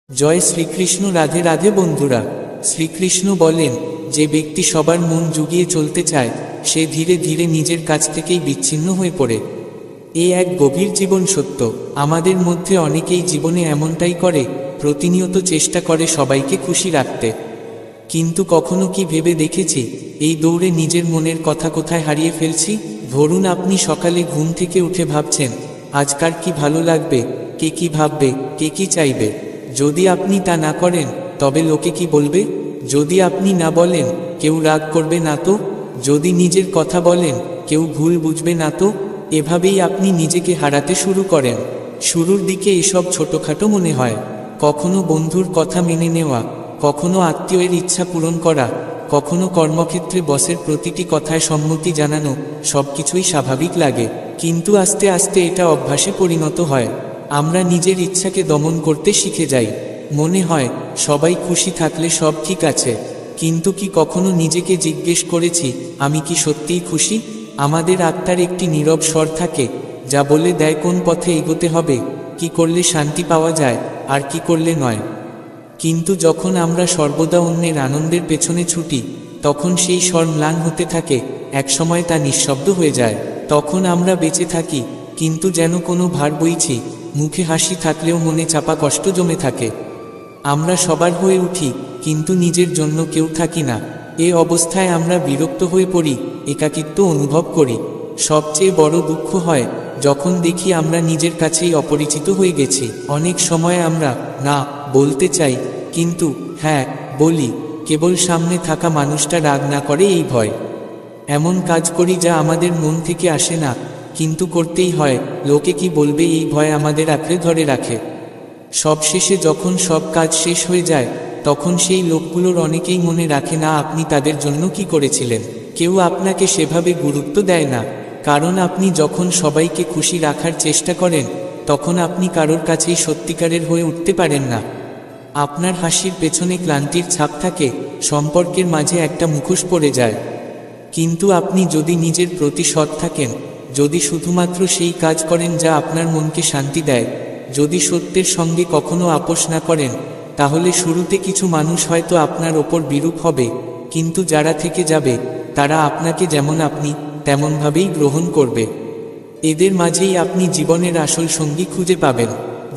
জয় শ্রীকৃষ্ণ। রাধে রাধে বন্ধুরা। শ্রীকৃষ্ণ বলেন, যে ব্যক্তি সবার মন জুগিয়ে চলতে চায় সে ধীরে ধীরে নিজের কাছ থেকেই বিচ্ছিন্ন হয়ে পড়ে। এ এক গভীর জীবন সত্য। আমাদের মধ্যে অনেকেই জীবনে এমনটাই করে, প্রতিনিয়ত চেষ্টা করে সবাইকে খুশি রাখতে। কিন্তু কখনো কি ভেবে দেখেছি এই দৌড়ে নিজের মনের কথা কোথায় হারিয়ে ফেলছি? ধরুন আপনি সকালে ঘুম থেকে উঠে ভাবছেন আজকার কি ভালো লাগবে, কে কি ভাববে, কে কি চাইবে। যদি আপনি তা না করেন তবে লোকে কি বলবে? যদি আপনি না বলেন কেউ রাগ করবে না তো? যদি নিজের কথা বলেন কেউ ভুল বুঝবে না তো? এভাবেই আপনি নিজেকে হারাতে শুরু করেন। শুরুর দিকে এসব ছোটখাটো মনে হয়, কখনো বন্ধুর কথা মেনে নেওয়া, কখনো আত্মীয়ের ইচ্ছা পূরণ করা, কখনো কর্মক্ষেত্রে বসের প্রতিটি কথায় সম্মতি জানানো, সবকিছুই স্বাভাবিক লাগে। কিন্তু আস্তে আস্তে এটা অভ্যাসে পরিণত হয়। আমরা নিজের ইচ্ছাকে দমন করতে শিখে যাই। মনে হয় সবাই খুশি থাকলে সব ঠিক আছে। কিন্তু কি কখনো নিজেকে জিজ্ঞেস করেছি আমি কি সত্যিই খুশি? আমাদের আত্মার একটি নীরব স্বর থাকে যা বলে দেয় কোন পথে এগোতে হবে, কি করলে শান্তি পাওয়া যায় আর কি করলে নয়। কিন্তু যখন আমরা সর্বদা অন্যের আনন্দের পেছনে ছুটি তখন সেই স্বর ম্লান হতে থাকে, একসময় তা নিঃশব্দ হয়ে যায়। তখন আমরা বেঁচে থাকি কিন্তু যেন কোনো ভার বইছি, মুখে হাসি থাকলেও মনে চাপা কষ্ট জমে থাকে। আমরা সবার হয়ে উঠি কিন্তু নিজের জন্য কেউ থাকি না। এ অবস্থায় আমরা বিরক্ত হয়ে পড়ি, একাকিত্ব অনুভব করি। সবচেয়ে বড় দুঃখ হয় যখন দেখি আমরা নিজের কাছেই অপরিচিত হয়ে গেছি। অনেক সময় আমরা না বলতে চাই কিন্তু হ্যাঁ বলি, কেবল সামনে থাকা মানুষটা রাগ না করে এই ভয়। এমন কাজ করি যা আমাদের মন থেকে আসে না কিন্তু করতেই হয়, লোকে কি বলবে এই ভয় আমাদের আঁকড়ে ধরে রাখে। সবশেষে যখন সব কাজ শেষ হয়ে যায় তখন সেই লোকগুলোর অনেকেই মনে রাখে না আপনি তাদের জন্য কি করেছিলেন। কেউ আপনাকে সেভাবে গুরুত্ব দেয় না, কারণ আপনি যখন সবাইকে খুশি রাখার চেষ্টা করেন তখন আপনি কারোর কাছেই সত্যিকারের হয়ে উঠতে পারেন না। আপনার হাসির পেছনে ক্লান্তির ছাপ থাকে, সম্পর্কের মাঝে একটা মুখোশ পড়ে যায়। কিন্তু আপনি যদি নিজের প্রতি সৎ থাকেন, যদি শুধুমাত্র সেই কাজ করেন যা আপনার মনকে শান্তি দেয়, যদি সত্যের সঙ্গে কখনো আপোষ না করেন, তাহলে শুরুতে কিছু মানুষ হয়তো আপনার ওপর বিরূপ হবে, কিন্তু যারা থেকে যাবে তারা আপনাকে যেমন আপনি তেমনভাবেই গ্রহণ করবে। এদের মাঝেই আপনি জীবনের আসল সঙ্গী খুঁজে পাবেন।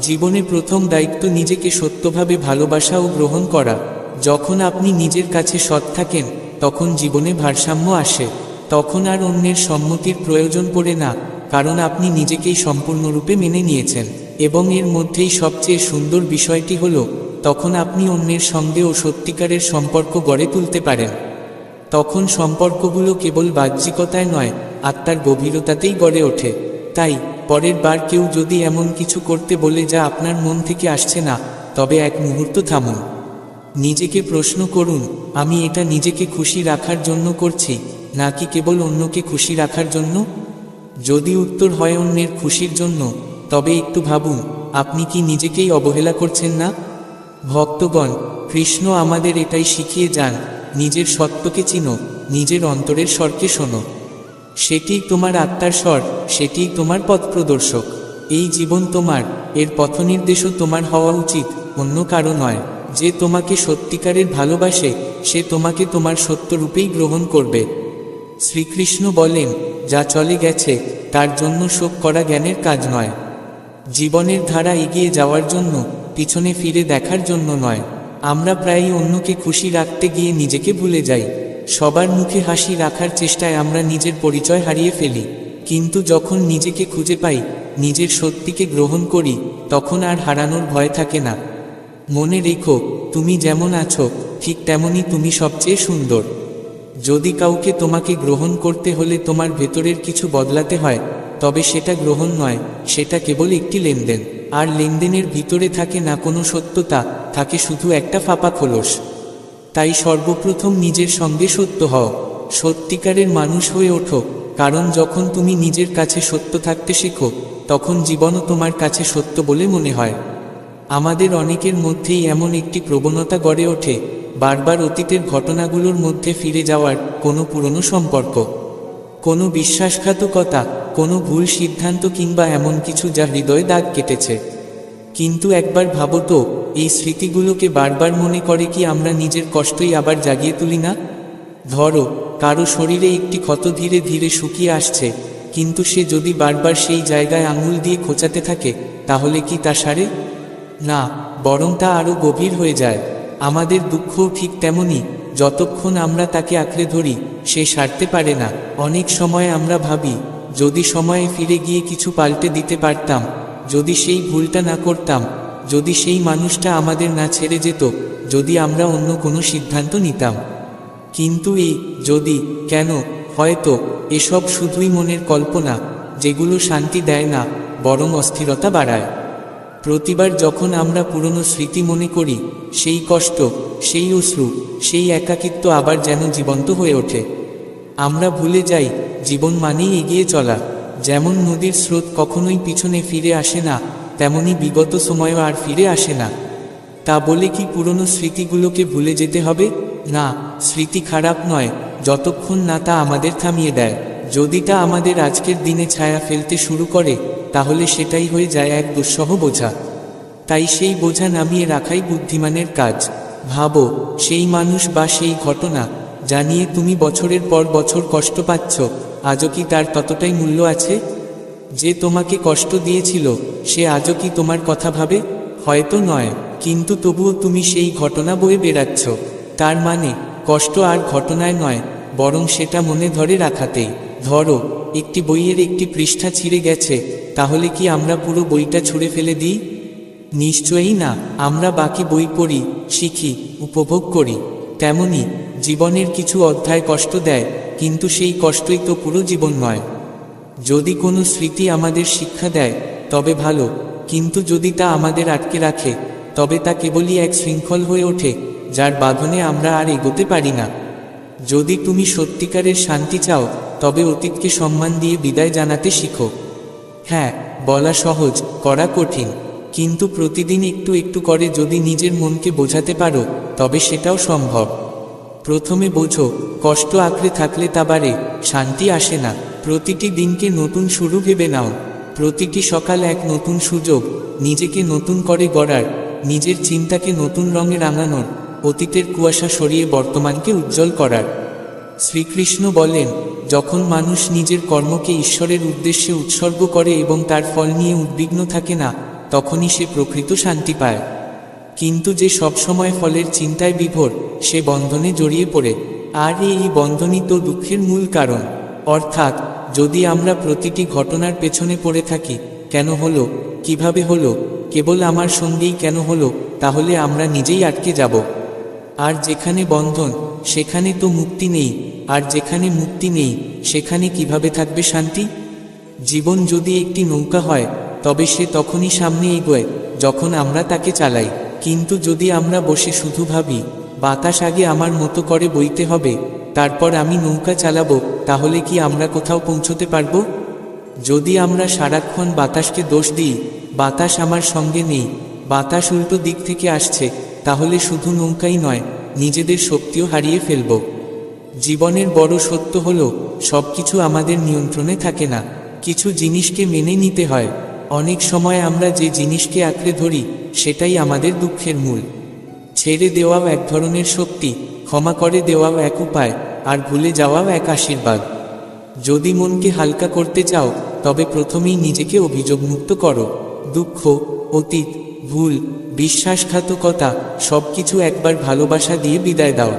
জীবনে প্রথম দায়িত্ব নিজেকে সত্যভাবে ভালোবাসা ও গ্রহণ করা। যখন আপনি নিজের কাছে সৎ থাকেন তখন জীবনে ভারসাম্য আসে। তখন আর অন্যের সম্মতির প্রয়োজন পড়ে না, কারণ আপনি নিজেকেই সম্পূর্ণরূপে মেনে নিয়েছেন। এবং এর মধ্যেই সবচেয়ে সুন্দর বিষয়টি হলো, তখন আপনি অন্যের সঙ্গেও সত্যিকারের সম্পর্ক গড়ে তুলতে পারেন। তখন সম্পর্কগুলো কেবল বাহ্যিকতায় নয়, আত্মার গভীরতাতেই গড়ে ওঠে। তাই পরের বার কেউ যদি এমন কিছু করতে বলে যা আপনার মন থেকে আসছে না, তবে এক মুহূর্ত থামুন। নিজেকে প্রশ্ন করুন, আমি এটা নিজেকে খুশি রাখার জন্য করছি নাকি কেবল অন্যকে খুশি রাখার জন্য? যদি উত্তর হয় অন্যের খুশির জন্য, তবে একটু ভাবুন আপনি কি নিজেকেই অবহেলা করছেন না? ভক্তগণ, কৃষ্ণ আমাদের এটাই শিখিয়ে যান, নিজের সত্যকে চিনো, নিজের অন্তরের স্বরকে শোনো। সেটিই তোমার আত্মার স্বর, সেটিই তোমার পথ প্রদর্শক। এই জীবন তোমার, এর পথনির্দেশও তোমার হওয়া উচিত, অন্য কারো নয়। যে তোমাকে সত্যিকারের ভালোবাসে সে তোমাকে তোমার সত্যরূপেই গ্রহণ করবে। শ্রীকৃষ্ণ বলেন, যা চলে গেছে তার জন্য শোক করা জ্ঞানের কাজ নয়। জীবনের ধারা এগিয়ে যাওয়ার জন্য, পিছনে ফিরে দেখার জন্য নয়। আমরা প্রায়ই অন্যকে খুশি রাখতে গিয়ে নিজেকে ভুলে যাই। সবার মুখে হাসি রাখার চেষ্টায় আমরা নিজের পরিচয় হারিয়ে ফেলি। কিন্তু যখন নিজেকে খুঁজে পাই, নিজের সত্যিকে গ্রহণ করি, তখন আর হারানোর ভয় থাকে না। মনে রেখো, তুমি যেমন আছো ঠিক তেমনই তুমি সবচেয়ে সুন্দর। যদি কাউকে তোমাকে গ্রহণ করতে হলে তোমার ভেতরের কিছু বদলাতে হয়, তবে সেটা গ্রহণ নয়, সেটা কেবল একটি লেনদেন। আর লেনদেনের ভিতরে থাকে না কোনো সত্যতা, থাকে শুধু একটা ফাঁপা খোলস। তাই সর্বপ্রথম নিজের সঙ্গে সত্য হও, সত্যিকারের মানুষ হয়ে ওঠো। কারণ যখন তুমি নিজের কাছে সত্য থাকতে শেখো, তখন জীবনও তোমার কাছে সত্য বলে মনে হয়। আমাদের অনেকের মধ্যেই এমন একটি প্রবণতা গড়ে ওঠে, বারবার অতীতের ঘটনাগুলোর মধ্যে ফিরে যাওয়ার, কোনো পুরনো সম্পর্ক, কোনো বিশ্বাসঘাতকতা, কোনো ভুল সিদ্ধান্ত কিংবা এমন কিছু যা হৃদয়ে দাগ কেটেছে। কিন্তু একবার ভাবো তো, এই স্মৃতিগুলোকে বারবার মনে করে কি আমরা নিজের কষ্টই আবার জাগিয়ে তুলি না? ধরো, কারো শরীরে একটি ক্ষত ধীরে ধীরে শুকিয়ে আসছে, কিন্তু সে যদি বারবার সেই জায়গায় আঙুল দিয়ে খোঁচাতে থাকে, তাহলে কি তা সারে? না, বরং তা আরও গভীর হয়ে যায়। আমাদের দুঃখও ঠিক তেমনই, যতক্ষণ আমরা তাকে আঁকড়ে ধরি, সে সারতে পারে না। অনেক সময় আমরা ভাবি, যদি সময়ে ফিরে গিয়ে কিছু পাল্টে দিতে পারতাম, যদি সেই ভুলটা না করতাম, যদি সেই মানুষটা আমাদের না ছেড়ে যেত, যদি আমরা অন্য কোনো সিদ্ধান্ত নিতাম। কিন্তু এই যদি, কেন, হয়তো এসব শুধুই মনের কল্পনা, যেগুলো শান্তি দেয় না, বরং অস্থিরতা বাড়ায়। প্রতিবার যখন আমরা পুরনো স্মৃতি মনে করি, সেই কষ্ট, সেই অশ্রু, সেই একাকিত্ব আবার যেন জীবন্ত হয়ে ওঠে। আমরা ভুলে যাই, জীবন মানেই এগিয়ে চলা। যেমন নদীর স্রোত কখনোই পিছনে ফিরে আসে না, তেমনি বিগত সময়ও আর ফিরে আসে না। তা বলে কি পুরনো স্মৃতিগুলোকে ভুলে যেতে হবে? না, স্মৃতি খারাপ নয়, যতক্ষণ না তা আমাদের থামিয়ে দেয়। যদি তা আমাদের আজকের দিনে ছায়া ফেলতে শুরু করে, তাহলে সেটাই হয়ে যায় এক দুঃসহ বোঝা। তাই সেই বোঝা নামিয়ে রাখাই বুদ্ধিমানের কাজ। ভাবো, সেই মানুষ বা সেই ঘটনা, যা নিয়ে তুমি বছরের পর বছর কষ্ট পাচ্ছ, আজও কি তার ততটাই মূল্য আছে? যে তোমাকে কষ্ট দিয়েছিল, সে আজও কি তোমার কথা ভাবে? হয়তো নয়, কিন্তু তবুও তুমি সেই ঘটনা বয়ে বেড়াচ্ছ। তার মানে, কষ্ট আর ঘটনায় নয়, বরং সেটা মনে ধরে রাখাতেই। ধরো, একটি বইয়ের একটি পৃষ্ঠা ছিঁড়ে গেছে, তাহলে কি আমরা পুরো বইটা ছুঁড়ে ফেলে দিই? নিশ্চয়ই না, আমরা বাকি বই পড়ি, শিখি, উপভোগ করি। তেমনি জীবনের কিছু অধ্যায় কষ্ট দেয়, কিন্তু সেই কষ্টই তো পুরো জীবন নয়। যদি কোনো স্মৃতি আমাদের শিক্ষা দেয়, তবে ভালো, কিন্তু যদি তা আমাদের আটকে রাখে, তবে তা কেবলই এক শৃঙ্খল হয়ে ওঠে, যার বাঁধনে আমরা আর এগোতে পারি না। যদি তুমি সত্যিকারের শান্তি চাও, তবে অতীতকে সম্মান দিয়ে বিদায় জানাতে শিখো। হ্যাঁ, বলা সহজ, করা কঠিন, কিন্তু প্রতিদিন একটু একটু করে যদি নিজের মনকে বোঝাতে পারো, তবে সেটাও সম্ভব। প্রথমে বোঝো, কষ্ট আঁকড়ে থাকলে তা বাড়ে, শান্তি আসে না। প্রতিটি দিনকে নতুন শুরু ভেবে নাও। প্রতিটি সকাল এক নতুন সুযোগ, নিজেকে নতুন করে গড়ার, নিজের চিন্তাকে নতুন রঙে রাঙানোর, অতীতের কুয়াশা সরিয়ে বর্তমানকে উজ্জ্বল করার। শ্রীকৃষ্ণ বলেন, যখন মানুষ নিজের কর্মকে ঈশ্বরের উদ্দেশ্যে উৎসর্গ করে এবং তার ফল নিয়ে উদ্বিগ্ন থাকে না, তখনই সে প্রকৃত শান্তি পায়। কিন্তু যে সবসময় ফলের চিন্তায় বিভোর, সে বন্ধনে জড়িয়ে পড়ে। আর এই বন্ধনই তো দুঃখের মূল কারণ। অর্থাৎ, যদি আমরা প্রতিটি ঘটনার পেছনে পড়ে থাকি, কেন হলো, কিভাবে হলো, কেবল আমার সঙ্গেই কেন হলো, তাহলে আমরা নিজেই আটকে যাব। আর যেখানে বন্ধন, সেখানে তো মুক্তি নেই, আর যেখানে মুক্তি নেই, সেখানে কিভাবে থাকবে শান্তি? জীবন যদি একটি নৌকা হয়, তবে সে তখনই সামনে এগোয় যখন আমরা তাকে চালাই। কিন্তু যদি আমরা বসে শুধু ভাবি, বাতাস আগে আমার মতো করে বইতে হবে, তারপর আমি নৌকা চালাবো, তাহলে কি আমরা কোথাও পৌঁছতে পারবো? যদি আমরা সারাক্ষণ বাতাসকে দোষ দিই, বাতাস আমার সঙ্গে নেই, বাতাস উল্টো দিক থেকে আসছে, তাহলে শুধু নৌকাই নয়, নিজেদের শক্তিও হারিয়ে ফেলব। জীবনের বড় সত্য হলো, সবকিছু আমাদের নিয়ন্ত্রণে থাকে না। কিছু জিনিসকে মেনে নিতে হয়। অনেক সময় আমরা যে জিনিসকে আঁকড়ে ধরি, সেটাই আমাদের দুঃখের মূল। ছেড়ে দেওয়াও এক ধরনের শক্তি, ক্ষমা করে দেওয়াও এক উপায়, আর ভুলে যাওয়াও এক আশীর্বাদ। যদি মনকে হালকা করতে চাও, তবে প্রথমেই নিজেকে অভিযোগমুক্ত করো। দুঃখ, অতীত, ভুল, বিশ্বাসঘাতকতা, সবকিছু একবার ভালোবাসা দিয়ে বিদায় দাও।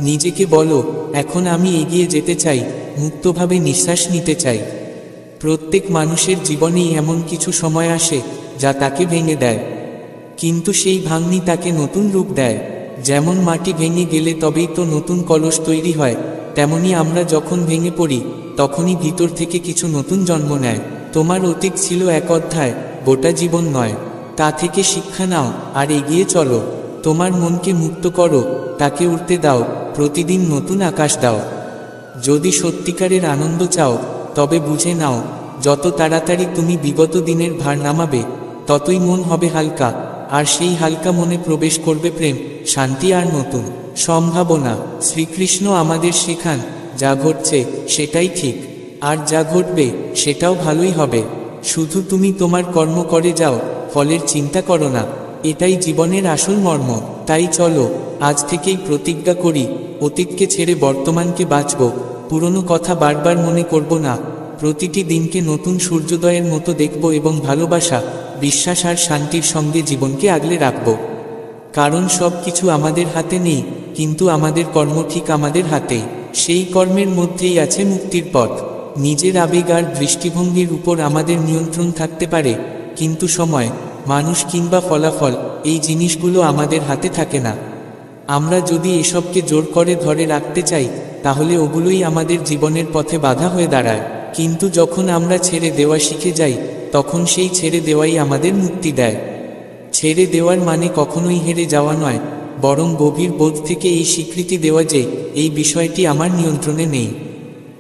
নিজেকে বলো, এখন আমি এগিয়ে যেতে চাই, মুক্তভাবে নিঃশ্বাস নিতে চাই। প্রত্যেক মানুষের জীবনেই এমন কিছু সময় আসে, যা তাকে ভেঙে দেয়, কিন্তু সেই ভাঙনি তাকে নতুন রূপ দেয়। যেমন মাটি ভেঙে গেলে তবেই তো নতুন কলস তৈরি হয়, তেমনি আমরা যখন ভেঙে পড়ি, তখনই ভিতর থেকে কিছু নতুন জন্ম নেয়। তোমার অতীত ছিল এক অধ্যায়, গোটা জীবন নয়। তা থেকে শিক্ষা নাও, আর এগিয়ে চলো। তোমার মনকে মুক্ত করো, তাকে উড়তে দাও, প্রতিদিন নতুন আকাশ দাও। যদি সত্যিকারের আনন্দ চাও, তবে বুঝে নাও, যত তাড়াতাড়ি তুমি বিগত দিনের ভার নামাবে, ততই মন হবে হালকা, আর সেই হালকা মনে প্রবেশ করবে প্রেম, শান্তি আর নতুন সম্ভাবনা। শ্রীকৃষ্ণ আমাদের শেখান, যা ঘটছে সেটাই ঠিক, আর যা ঘটবে সেটাও ভালোই হবে। শুধু তুমি তোমার কর্ম করে যাও, ফলের চিন্তা করো না। এটাই জীবনের আসল মর্ম। তাই চলো আজ থেকেই প্রতিজ্ঞা করি, অতীতকে ছেড়ে বর্তমানকে বাঁচব, পুরনো কথা বারবার মনে করব না, প্রতিটি দিনকে নতুন সূর্যোদয়ের মতো দেখব এবং ভালোবাসা, বিশ্বাস আর শান্তির সঙ্গে জীবনকে আগলে রাখব। কারণ সব কিছু আমাদের হাতে নেই, কিন্তু আমাদের কর্ম ঠিক আমাদের হাতেই। সেই কর্মের মধ্যেই আছে মুক্তির পথ। নিজের আবেগ আর দৃষ্টিভঙ্গির উপর আমাদের নিয়ন্ত্রণ থাকতে পারে, কিন্তু সময়, মানুষ কিংবা ফলাফল, এই জিনিসগুলো আমাদের হাতে থাকে না। আমরা যদি এসবকে জোর করে ধরে রাখতে চাই, তাহলে ওগুলোই আমাদের জীবনের পথে বাধা হয়ে দাঁড়ায়। কিন্তু যখন আমরা ছেড়ে দেওয়া শিখে যাই, তখন সেই ছেড়ে দেওয়াই আমাদের মুক্তি দেয়। ছেড়ে দেওয়ার মানে কখনোই হেরে যাওয়া নয়, বরং গভীর বোধ থেকে এই স্বীকৃতি দেওয়া যে এই বিষয়টি আমার নিয়ন্ত্রণে নেই।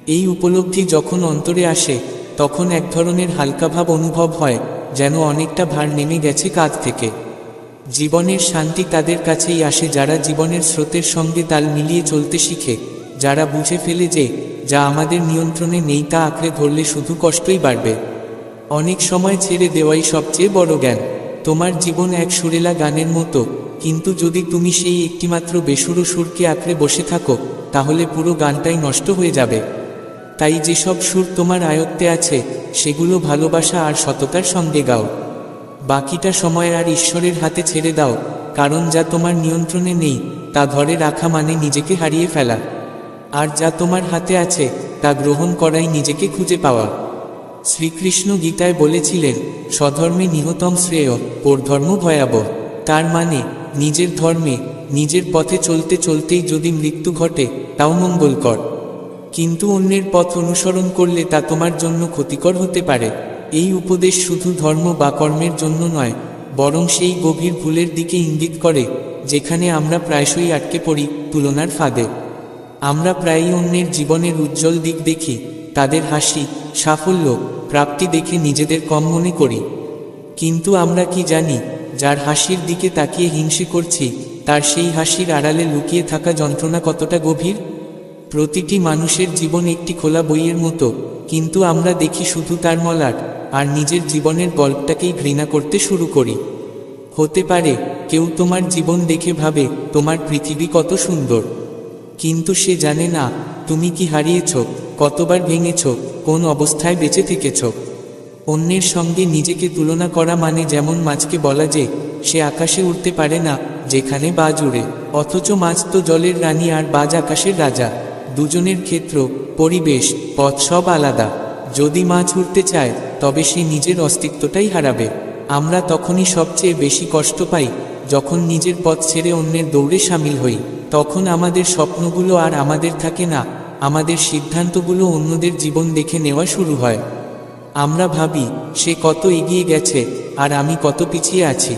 এই উপলব্ধি যখন অন্তরে আসে, তখন এক ধরনের হালকা ভাব অনুভব হয়, যেন অনেকটা ভার নেমে গেছে কাঁধ থেকে। জীবনের শান্তি তাদের কাছেই আসে যারা জীবনের স্রোতের সঙ্গে তাল মিলিয়ে চলতে শিখে, যারা বুঝে ফেলে যে যা আমাদের নিয়ন্ত্রণে নেই তা আঁকড়ে ধরলে শুধু কষ্টই বাড়বে। অনেক সময় ছেড়ে দেওয়াই সবচেয়ে বড় জ্ঞান। তোমার জীবন এক সুরেলা গানের মতো, কিন্তু যদি তুমি সেই একটিমাত্র বেসুরো সুরকে আঁকড়ে বসে থাকো, তাহলে পুরো গানটাই নষ্ট হয়ে যাবে। তাই যেসব সুর তোমার আয়ত্তে আছে, সেগুলো ভালোবাসা আর সততার সঙ্গে গাও। বাকিটা সময় আর ঈশ্বরের হাতে ছেড়ে দাও, কারণ যা তোমার নিয়ন্ত্রণে নেই তা ধরে রাখা মানে নিজেকে হারিয়ে ফেলা। আর যা তোমার হাতে আছে তা গ্রহণ করাই নিজেকে খুঁজে পাওয়া। শ্রীকৃষ্ণ গীতায় বলেছিলেন, স্বধর্মে নিহতম শ্রেয়, পরধর্ম ভয়াবহ। তার মানে নিজের ধর্মে, নিজের পথে চলতে চলতেই যদি মৃত্যু ঘটে, তাও মঙ্গলকর। কিন্তু অন্যের পথ অনুসরণ করলে তা তোমার জন্য ক্ষতিকর হতে পারে। এই উপদেশ শুধু ধর্ম বা কর্মের জন্য নয়, বরং সেই গভীর ভুলের দিকে ইঙ্গিত করে যেখানে আমরা প্রায়শই আটকে পড়ি, তুলনার ফাঁদে। আমরা প্রায়ই অন্যের জীবনের উজ্জ্বল দিক দেখি, তাদের হাসি, সাফল্য, প্রাপ্তি দেখে নিজেদের কম মনে করি। কিন্তু আমরা কি জানি, যার হাসির দিকে তাকিয়ে হিংসে করছি, তার সেই হাসির আড়ালে লুকিয়ে থাকা যন্ত্রণা কতটা গভীর? প্রতিটি মানুষের জীবন একটি খোলা বইয়ের মতো, কিন্তু আমরা দেখি শুধু তার মলাট, আর নিজের জীবনের গল্পটাকেই ঘৃণা করতে শুরু করি। হতে পারে কেউ তোমার জীবন দেখে ভাবে তোমার পৃথিবী কত সুন্দর, কিন্তু সে জানে না তুমি কি হারিয়েছ, কতবার ভেঙেছ, কোন অবস্থায় বেঁচে থেকেছ। অন্যের সঙ্গে নিজেকে তুলনা করা মানে যেমন মাছকে বলা যে সে আকাশে উঠতে পারে না যেখানে বাজ উড়ে, অথচ মাছ তো জলের রানী আর বাজ আকাশের রাজা। দুজনের ক্ষেত্র, পরিবেশ, পথ সব আলাদা। যদি মাছ উড়তে চায়, তবে সে নিজের অস্তিত্বটাই হারাবে। আমরা তখনই সবচেয়ে বেশি কষ্ট পাই যখন নিজের পথ ছেড়ে অন্যের দৌড়ে সামিল হই। তখন আমাদের স্বপ্নগুলো আর আমাদের থাকে না, আমাদের সিদ্ধান্তগুলো অন্যদের জীবন দেখে নেওয়া শুরু হয়। আমরা ভাবি সে কত এগিয়ে গেছে আর আমি কত পিছিয়ে আছি।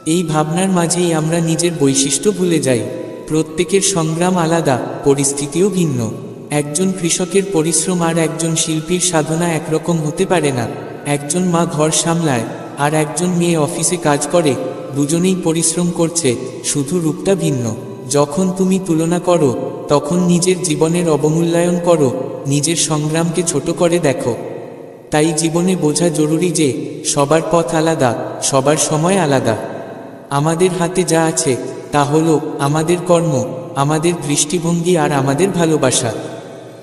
এই ভাবনার মাঝেই আমরা নিজের বৈশিষ্ট্য ভুলে যাই। প্রত্যেকের সংগ্রাম আলাদা, পরিস্থিতিও ভিন্ন। একজন কৃষকের পরিশ্রম আর একজন শিল্পীর সাধনা একরকম হতে পারে না। একজন মা ঘর সামলায় আর একজন মেয়ে অফিসে কাজ করে, দুজনেই পরিশ্রম করছে, শুধু রূপটা ভিন্ন। যখন তুমি তুলনা করো, তখন নিজের জীবনের অবমূল্যায়ন করো, নিজের সংগ্রামকে ছোট করে দেখো। তাই জীবনে বোঝা জরুরি যে সবার পথ আলাদা, সবার সময় আলাদা। আমাদের হাতে যা আছে তা হলো আমাদের কর্ম, আমাদের দৃষ্টিভঙ্গি আর আমাদের ভালোবাসা।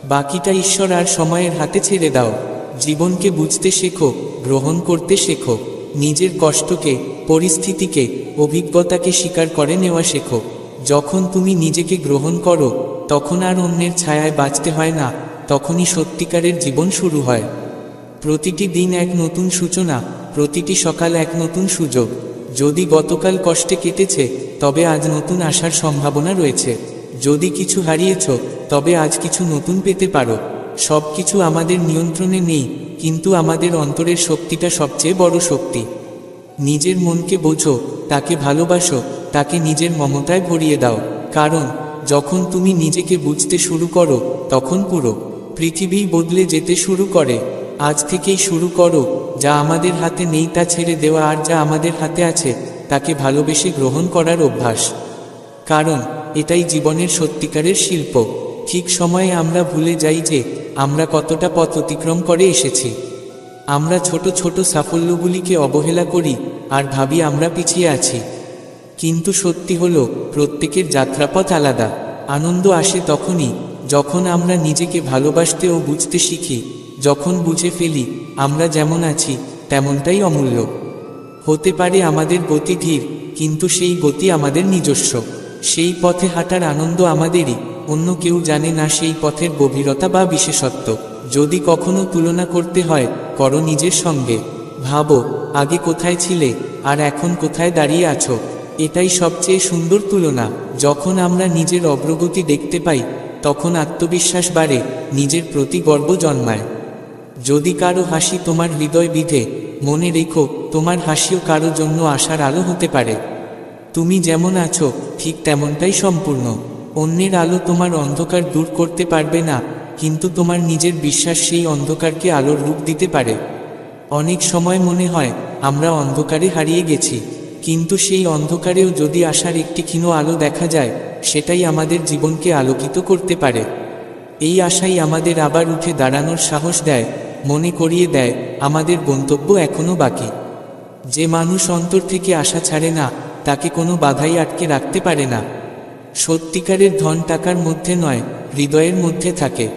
বাকিটা ঈশ্বর আর সময়ের হাতে ছেড়ে দাও। জীবনকে বুঝতে শেখো, গ্রহণ করতে শেখো, নিজের কষ্টকে, পরিস্থিতিকে, অভিজ্ঞতাকে স্বীকার করে নেওয়া শেখো। যখন তুমি নিজেকে গ্রহণ করো, তখন আর অন্যের ছায়ায় বাঁচতে হয় না, তখনই সত্যিকারের জীবন শুরু হয়। প্রতিটি দিন এক নতুন সূচনা, প্রতিটি সকাল এক নতুন সুযোগ। যদি গতকাল কষ্টে কেটেছে, তবে আজ নতুন আসার সম্ভাবনা রয়েছে। যদি কিছু হারিয়েছ, তবে আজ কিছু নতুন পেতে পারো। সব কিছু আমাদের নিয়ন্ত্রণে নেই, কিন্তু আমাদের অন্তরের শক্তিটা সবচেয়ে বড় শক্তি। নিজের মনকে বোঝো, তাকে ভালোবাসো, তাকে নিজের মমতায় ভরিয়ে দাও। কারণ যখন তুমি নিজেকে বুঝতে শুরু করো, তখন পুরো পৃথিবী বদলে যেতে শুরু করে। আজ থেকেই শুরু করো, যা আমাদের হাতে নেই তা ছেড়ে দেওয়া, আর যা আমাদের হাতে আছে তাকে ভালোবেসে গ্রহণ করার অভ্যাস। কারণ এটাই জীবনের সত্যিকারের শিল্প। ঠিক সময়ে আমরা ভুলে যাই যে আমরা কতটা পথ অতিক্রম করে এসেছি। আমরা ছোট ছোট সাফল্যগুলিকে অবহেলা করি আর ভাবি আমরা পিছিয়ে আছি, কিন্তু সত্যি হলো প্রত্যেকের যাত্রাপথ আলাদা। আনন্দ আসে তখনই যখন আমরা নিজেকে ভালোবাসতে ও বুঝতে শিখি, যখন বুঝে ফেলি আমরা যেমন আছি তেমনটাই অমূল্য। হতে পারে আমাদের গতি ধীর, কিন্তু সেই গতি আমাদের নিজস্ব। সেই পথে হাঁটার আনন্দ আমাদেরই, অন্য কেউ জানে না সেই পথের গভীরতা বা বিশেষত্ব। যদি কখনো তুলনা করতে হয়, করো নিজের সঙ্গে। ভাবো আগে কোথায় ছিলে আর এখন কোথায় দাঁড়িয়ে আছো। এটাই সবচেয়ে সুন্দর তুলনা। যখন আমরা নিজের অগ্রগতি দেখতে পাই তখন আত্মবিশ্বাস বাড়ে, নিজের প্রতি গর্ব জন্মায়। যদি কারো হাসি তোমার হৃদয় বিঁধে, মনে রেখো তোমার হাসিও কারো জন্য আশার আলো হতে পারে। তুমি যেমন আছো ঠিক তেমনটাই সম্পূর্ণ। অন্যের আলো তোমার অন্ধকার দূর করতে পারবে না, কিন্তু তোমার নিজের বিশ্বাস সেই অন্ধকারকে আলোর রূপ দিতে পারে। অনেক সময় মনে হয় আমরা অন্ধকারে হারিয়ে গেছি, কিন্তু সেই অন্ধকারেও যদি আশার একটি ক্ষীণ আলো দেখা যায়, সেটাই আমাদের জীবনকে আলোকিত করতে পারে। এই আশাই আমাদের আবার উঠে দাঁড়ানোর সাহস দেয়, মনে করিয়ে দেয় আমাদের গন্তব্য এখনো বাকি। যে মানুষ অন্তর থেকে আশা ছাড়ে না, তাকে কোনো বাধাই আটকে রাখতে পারে না। সত্যিকারের ধন টাকার মধ্যে নয়, হৃদয়ের মধ্যে থাকে।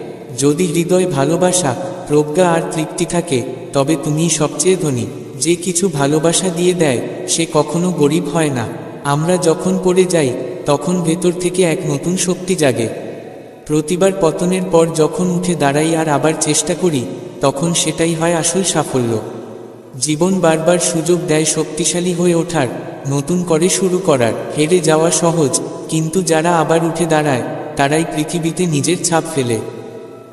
যদি হৃদয়, ভালোবাসা, প্রজ্ঞা আর তৃপ্তি থাকে, তবে তুমিই সবচেয়ে ধনী। যে কিছু ভালোবাসা দিয়ে দেয় সে কখনো গরিব হয় না। আমরা যখন পড়ে যাই তখন ভেতর থেকে এক নতুন শক্তি জাগে। প্রতিবার পতনের পর যখন উঠে দাঁড়াই আর আবার চেষ্টা করি, তখন সেটাই হয় আসল সাফল্য। জীবন বারবার সুযোগ দেয় শক্তিশালী হয়ে ওঠার, নতুন করে শুরু করার। হেরে যাওয়া সহজ, কিন্তু যারা আবার উঠে দাঁড়ায় তারাই পৃথিবীতে নিজের ছাপ ফেলে।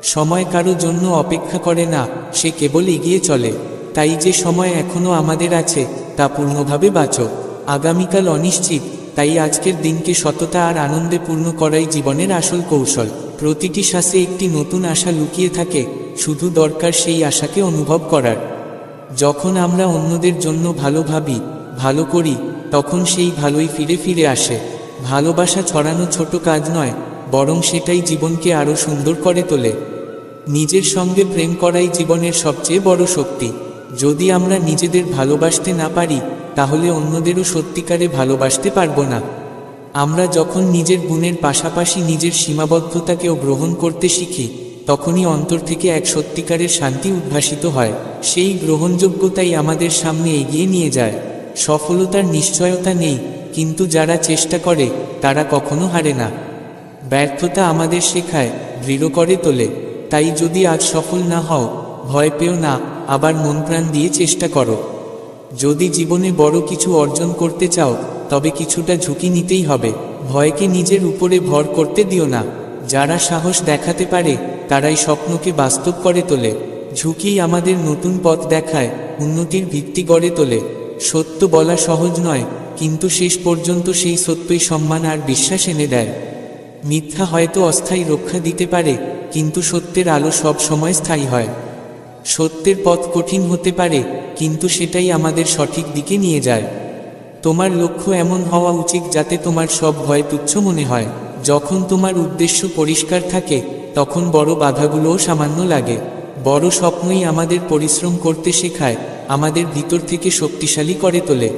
সময় কারো জন্য অপেক্ষা করে না, সে কেবল এগিয়ে চলে। তাই যে সময় এখনো আমাদের আছে তা পূর্ণভাবে বাঁচো। আগামীকাল অনিশ্চিত, তাই আজকের দিনকে সততা আর আনন্দে পূর্ণ করাই জীবনের আসল কৌশল। প্রতিটি শ্বাসে একটি নতুন আশা লুকিয়ে থাকে, শুধু দরকার সেই আশাকে অনুভব করার। যখন আমরা অন্যদের জন্য ভালো ভাবি, ভালো করি, তখন সেই ভালোই ফিরে ফিরে আসে। ভালোবাসা ছড়ানো ছোট কাজ নয়, বরং সেটাই জীবনকে আরও সুন্দর করে তোলে। নিজের সঙ্গে প্রেম করাই জীবনের সবচেয়ে বড় শক্তি। যদি আমরা নিজেদের ভালোবাসতে না পারি, তাহলে অন্যদেরও সত্যিকারে ভালোবাসতে পারবো না। আমরা যখন নিজের গুণের পাশাপাশি নিজের সীমাবদ্ধতাকেও গ্রহণ করতে শিখি, তখনই অন্তর থেকে এক সত্যিকারের শান্তি উদ্ভাসিত হয়। সেই গ্রহণযোগ্যতাই আমাদের সামনে এগিয়ে নিয়ে যায়। সফলতার নিশ্চয়তা নেই, কিন্তু যারা চেষ্টা করে তারা কখনো হারে না। ব্যর্থতা আমাদের শেখায়, দৃঢ় করে তোলে। তাই যদি আজ সফল না হও, ভয় পেও না, আবার মন প্রাণ দিয়ে চেষ্টা করো। যদি জীবনে বড় কিছু অর্জন করতে চাও, তবে কিছুটা ঝুঁকি নিতেই হবে। ভয়কে নিজের উপরে ভর করতে দিও না। যারা সাহস দেখাতে পারে তারাই স্বপ্নকে বাস্তব করে তোলে। ঝুঁকিই আমাদের নতুন পথ দেখায়, উন্নতির ভিত্তি গড়ে তোলে। সত্য বলা সহজ নয়, কিন্তু শেষ পর্যন্ত সেই সত্যই সম্মান আর বিশ্বাস এনে দেয়। মিথ্যা হয়তো অস্থায়ী রক্ষা দিতে পারে, কিন্তু সত্যের আলো সব সময় স্থায়ী হয়। সত্যের পথ কঠিন হতে পারে, কিন্তু সেটাই আমাদের সঠিক দিকে নিয়ে যায়। তোমার লক্ষ্য এমন হওয়া উচিত যাতে তোমার সব ভয় তুচ্ছ মনে হয়। যখন তোমার উদ্দেশ্য পরিষ্কার থাকে, তখন বড় বাধাগুলোও সামান্য লাগে। বড় স্বপ্নই আমাদের পরিশ্রম করতে শেখায়, আমাদের ভিতর থেকে শক্তিশালী করে তোলে।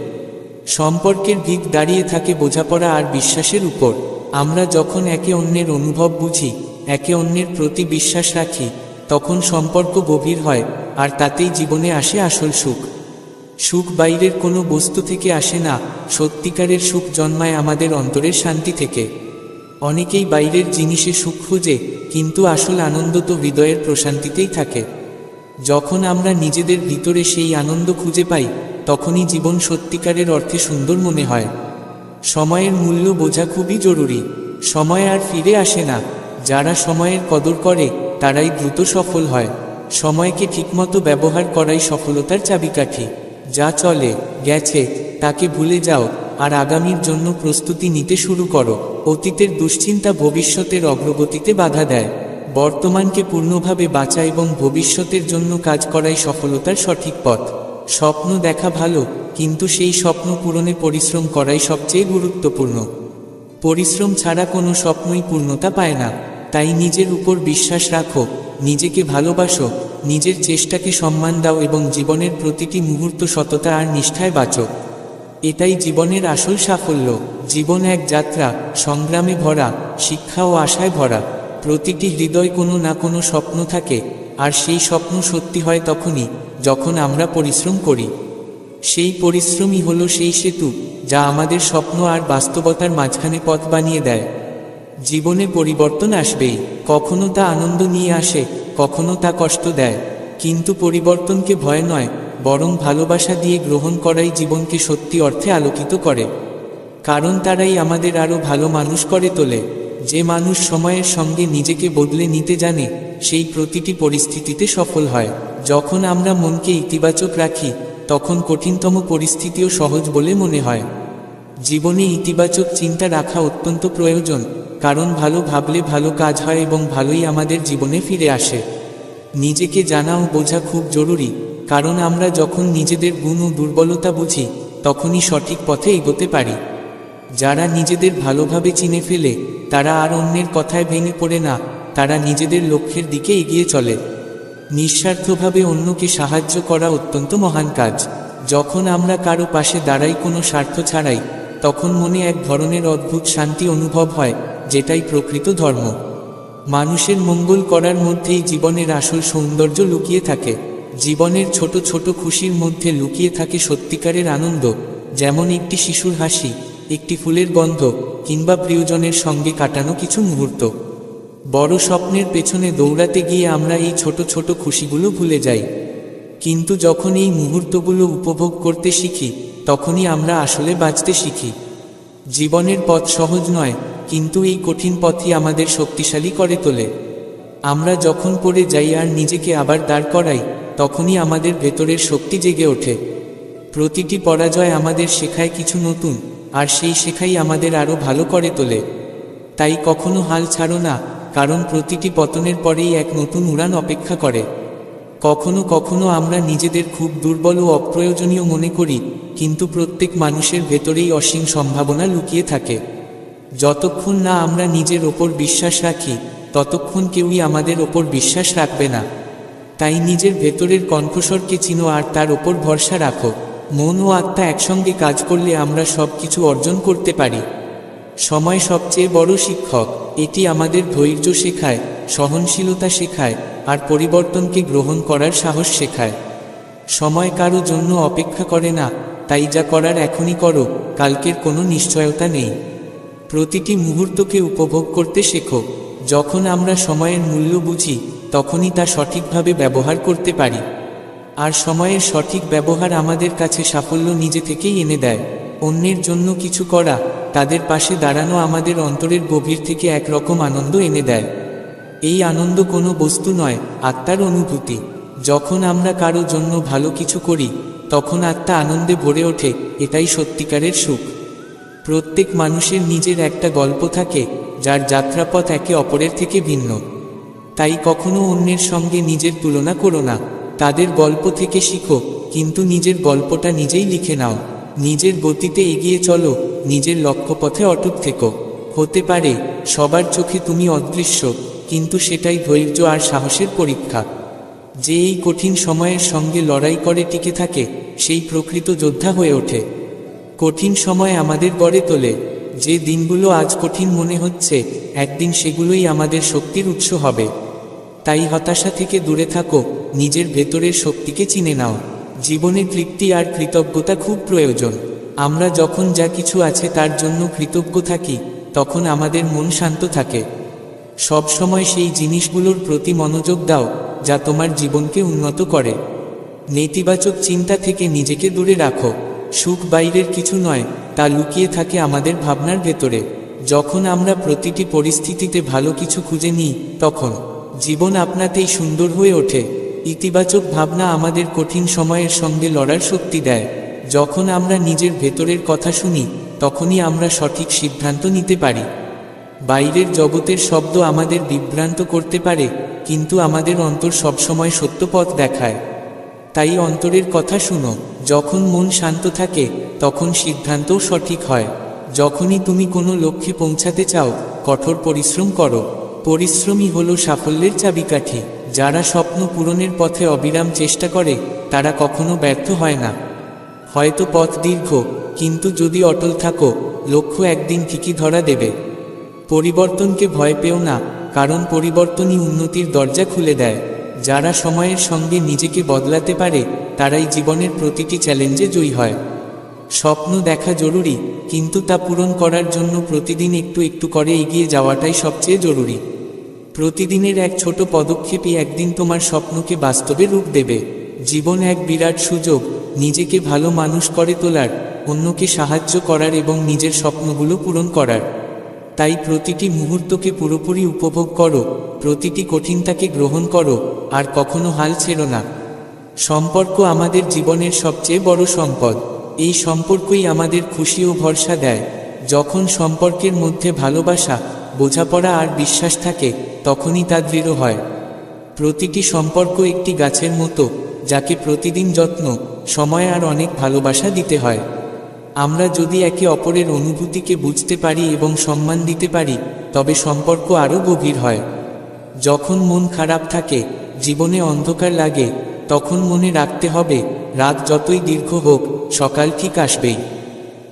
সম্পর্কের ভিত দাঁড়িয়ে থাকে বোঝাপড়া আর বিশ্বাসের উপর। আমরা যখন একে অন্যের অনুভব বুঝি, একে অন্যের প্রতি বিশ্বাস রাখি, তখন সম্পর্ক গভীর হয়, আর তাতেই জীবনে আসে আসল সুখ। সুখ বাইরের কোনো বস্তু থেকে আসে না, সত্যিকারের সুখ জন্মায় আমাদের অন্তরের শান্তি থেকে। অনেকেই বাইরের জিনিসে সুখ খুঁজে, কিন্তু আসল আনন্দ তো হৃদয়ের প্রশান্তিতেই থাকে। যখন আমরা নিজেদের ভিতরে সেই আনন্দ খুঁজে পাই, তখনই জীবন সত্যিকারের অর্থে সুন্দর মনে হয়। সময়ের মূল্য বোঝা খুবই জরুরি। সময় আর ফিরে আসে না। যারা সময়ের কদর করে তারাই দ্রুত সফল হয়। সময়কে ঠিকমতো ব্যবহার করাই সফলতার চাবিকাঠি। যা চলে গেছে তাকে ভুলে যাও, আর আগামীর জন্য প্রস্তুতি নিতে শুরু করো। অতীতের দুশ্চিন্তা ভবিষ্যতের অগ্রগতিতে বাধা দেয়। বর্তমানকে পূর্ণভাবে বাঁচা এবং ভবিষ্যতের জন্য কাজ করাই সফলতার সঠিক পথ। স্বপ্ন দেখা ভালো, কিন্তু সেই স্বপ্ন পূরণে পরিশ্রম করাই সবচেয়ে গুরুত্বপূর্ণ। পরিশ্রম ছাড়া কোনো স্বপ্নই পূর্ণতা পায় না। তাই নিজের উপর বিশ্বাস রাখো, নিজেকে ভালোবাসো, নিজের চেষ্টাকে সম্মান দাও এবং জীবনের প্রতিটি মুহূর্ত সততা আর নিষ্ঠায় বাঁচো। এটাই জীবনের আসল সাফল্য। জীবন এক যাত্রা, সংগ্রামে ভরা, শিক্ষা ও আশায় ভরা। প্রতিটি হৃদয় কোনো না কোনো স্বপ্ন থাকে, আর সেই স্বপ্ন সত্যি হয় তখনই যখন আমরা পরিশ্রম করি। সেই পরিশ্রমই হলো সেই সেতু যা আমাদের স্বপ্ন আর বাস্তবতার মাঝখানে পথ বানিয়ে দেয়। জীবনে পরিবর্তন আসবেই, কখনো তা আনন্দ নিয়ে আসে, কখনো তা কষ্ট দেয়, কিন্তু পরিবর্তনকে ভয় নয়, বরং ভালোবাসা দিয়ে গ্রহণ করাই জীবনকে সত্যি অর্থে আলোকিত করে। কারণ তারাই আমাদের আরও ভালো মানুষ করে তোলে। যে মানুষ সময়ের সঙ্গে নিজেকে বদলে নিতে জানে, সেই প্রতিটি পরিস্থিতিতে সফল হয়। যখন আমরা মনকে ইতিবাচক রাখি, তখন কঠিনতম পরিস্থিতিও সহজ বলে মনে হয়। জীবনে ইতিবাচক চিন্তা রাখা অত্যন্ত প্রয়োজন, কারণ ভালো ভাবলে ভালো কাজ হয় এবং ভালোই আমাদের জীবনে ফিরে আসে। নিজেকে জানা ও বোঝা খুব জরুরি, কারণ আমরা যখন নিজেদের গুণ ও দুর্বলতা বুঝি, তখনই সঠিক পথে এগোতে পারি। যারা নিজেদের ভালোভাবে চিনে ফেলে, তারা আর অন্যের কথায় ভেঙে পড়ে না, তারা নিজেদের লক্ষ্যের দিকে এগিয়ে চলে। নিঃস্বার্থভাবে অন্যকে সাহায্য করা অত্যন্ত মহান কাজ। যখন আমরা কারো পাশে দাঁড়াই কোনো স্বার্থ ছাড়াই, তখন মনে এক ধরনের অদ্ভুত শান্তি অনুভব হয়, যেটাই প্রকৃত ধর্ম। মানুষের মঙ্গল করার মধ্যেই জীবনের আসল সৌন্দর্য লুকিয়ে থাকে। জীবনের ছোট ছোট খুশির মধ্যে লুকিয়ে থাকে সত্যিকারের আনন্দ, যেমন একটি শিশুর হাসি, একটি ফুলের গন্ধ, কিংবা প্রিয়জনের সঙ্গে কাটানো কিছু মুহূর্ত। বড় স্বপ্নের পেছনে দৌড়াতে গিয়ে আমরা এই ছোট ছোট খুশিগুলো ভুলে যাই, কিন্তু যখন এই মুহূর্তগুলো উপভোগ করতে শিখি, তখনই আমরা আসলে বাঁচতে শিখি। জীবনের পথ সহজ নয়, কিন্তু এই কঠিন পথই আমাদের শক্তিশালী করে তোলে। আমরা যখন পড়ে যাই আর নিজেকে আবার দাঁড় করাই, তখনই আমাদের ভেতরের শক্তি জেগে ওঠে। প্রতিটি পরাজয় আমাদের শেখায় কিছু নতুন, আর সেই শেখাই আমাদের আরও ভালো করে তোলে। তাই কখনো হাল ছাড়ো না, কারণ প্রতিটি পতনের পরেই এক নতুন উড়ান অপেক্ষা করে। কখনো কখনো আমরা নিজেদের খুব দুর্বল ও অপ্রয়োজনীয় মনে করি, কিন্তু প্রত্যেক মানুষের ভেতরেই অসীম সম্ভাবনা লুকিয়ে থাকে। যতক্ষণ না আমরা নিজের ওপর বিশ্বাস রাখি, ততক্ষণ কেউই আমাদের ওপর বিশ্বাস রাখবে না। তাই নিজের ভেতরের কণ্ঠস্বরকে চিনো আর তার ওপর ভরসা রাখো। মন ও আত্মা একসঙ্গে কাজ করলে আমরা সব কিছু অর্জন করতে পারি। সময় সবচেয়ে বড় শিক্ষক। এটি আমাদের ধৈর্য শেখায়, সহনশীলতা শেখায়, আর পরিবর্তনকে গ্রহণ করার সাহস শেখায়। সময় কারো জন্য অপেক্ষা করে না, তাই যা করার এখনই করো, কালকের কোনো নিশ্চয়তা নেই। প্রতিটি মুহূর্তকে উপভোগ করতে শেখো। যখন আমরা সময়ের মূল্য বুঝি, তখনই তা সঠিকভাবে ব্যবহার করতে পারি। আর সময়ের সঠিক ব্যবহার আমাদের কাছে সাফল্য নিজে থেকেই এনে দেয়। অন্যের জন্য কিছু করা, তাদের পাশে দাঁড়ানো আমাদের অন্তরের গভীর থেকে একরকম আনন্দ এনে দেয়। এই আনন্দ কোনো বস্তু নয়, আত্মার অনুভূতি। যখন আমরা কারো জন্য ভালো কিছু করি, তখন আত্মা আনন্দে ভরে ওঠে। এটাই সত্যিকারের সুখ। প্রত্যেক মানুষের নিজের একটা গল্প থাকে, যার যাত্রাপথ একে অপরের থেকে ভিন্ন। তাই কখনো অন্যের সঙ্গে নিজের তুলনা করো না। তাদের গল্প থেকে শিখো, কিন্তু নিজের গল্পটা নিজেই লিখে নাও। নিজের গতিতে এগিয়ে চলো, নিজের লক্ষ্যপথে অটুট থেকো। হতে পারে সবার চোখে তুমি অদৃশ্য, কিন্তু সেটাই ধৈর্য আর সাহসের পরীক্ষা। যে এই কঠিন সময়ের সঙ্গে লড়াই করে টিকে থাকে, সেই প্রকৃত যোদ্ধা হয়ে ওঠে। কঠিন সময় আমাদের গড়ে তোলে। যে দিনগুলো আজ কঠিন মনে হচ্ছে, একদিন সেগুলোই আমাদের শক্তির উৎস হবে। তাই হতাশা থেকে দূরে থাকো, নিজের ভেতরের শক্তিকে চিনে নাও। জীবনে তৃপ্তি আর কৃতজ্ঞতা খুব প্রয়োজন। আমরা যখন যা কিছু আছে তার জন্য কৃতজ্ঞ থাকি, তখন আমাদের মন শান্ত থাকে। সব সময় সেই জিনিসগুলোর প্রতি মনোযোগ দাও, যা তোমার জীবনকে উন্নত করে। নেতিবাচক চিন্তা থেকে নিজেকে দূরে রাখো। সুখ বাইরের কিছু নয়, তা লুকিয়ে থাকে আমাদের ভাবনার ভেতরে। যখন আমরা প্রতিটি পরিস্থিতিতে ভালো কিছু খুঁজে নিই, তখন জীবন আপনাতেই সুন্দর হয়ে ওঠে। ইতিবাচক ভাবনা আমাদের কঠিন সময়ের সঙ্গে লড়ার শক্তি দেয়। যখন আমরা নিজের ভেতরের কথা শুনি, তখনই আমরা সঠিক সিদ্ধান্ত নিতে পারি। বাইরের জগতের শব্দ আমাদের বিভ্রান্ত করতে পারে, কিন্তু আমাদের অন্তর সবসময় সত্য পথ দেখায়। তাই অন্তরের কথা শুনো। যখন মন শান্ত থাকে, তখন সিদ্ধান্তও সঠিক হয়। যখনই তুমি কোনো লক্ষ্যে পৌঁছাতে চাও, কঠোর পরিশ্রম করো। পরিশ্রমই হলো সাফল্যের চাবিকাঠি। যারা স্বপ্ন পূরণের পথে অবিরাম চেষ্টা করে তারা কখনো ব্যর্থ হয় না। হয়তো পথ দীর্ঘ, কিন্তু যদি অটল থাকো, লক্ষ্য একদিন ঠিকই ধরা দেবে। পরিবর্তনকে ভয় পেও না, কারণ পরিবর্তনই উন্নতির দরজা খুলে দেয়। যারা সময়ের সঙ্গে নিজেকে বদলাতে পারে তারাই জীবনের প্রতিটি চ্যালেঞ্জে জয়ী হয়। স্বপ্ন দেখা জরুরি, কিন্তু তা পূরণ করার জন্য প্রতিদিন একটু একটু করে এগিয়ে যাওয়াটাই সবচেয়ে জরুরি। প্রতিদিনের এক ছোট পদক্ষেপই একদিন তোমার স্বপ্নকে বাস্তবে রূপ দেবে। জীবন এক বিরাট সুযোগ, নিজেকে ভালো মানুষ করে তোলার, অন্যকে সাহায্য করার এবং নিজের স্বপ্নগুলো পূরণ করার। তাই প্রতিটি মুহূর্তকে পুরোপুরি উপভোগ করো, প্রতিটি কঠিনতাকে গ্রহণ করো, আর কখনো হাল ছেড়ো না। সম্পর্ক আমাদের জীবনের সবচেয়ে বড় সম্পদ। এই সম্পর্কই আমাদের খুশি ও ভরসা দেয়। যখন সম্পর্কের মধ্যে ভালোবাসা, বোঝাপড়া আর বিশ্বাস থাকে, তখনই তা দৃঢ় হয়। প্রতিটি সম্পর্ক একটি গাছের মতো, যাকে প্রতিদিন যত্ন, সময় আর অনেক ভালোবাসা দিতে হয়। আমরা যদি একে অপরের অনুভূতিকে বুঝতে পারি এবং সম্মান দিতে পারি, তবে সম্পর্ক আরও গভীর হয়। যখন মন খারাপ থাকে, জীবনে অন্ধকার লাগে, তখন মনে রাখতে হবে, রাত যতই দীর্ঘ হোক, সকাল ঠিক আসবেই।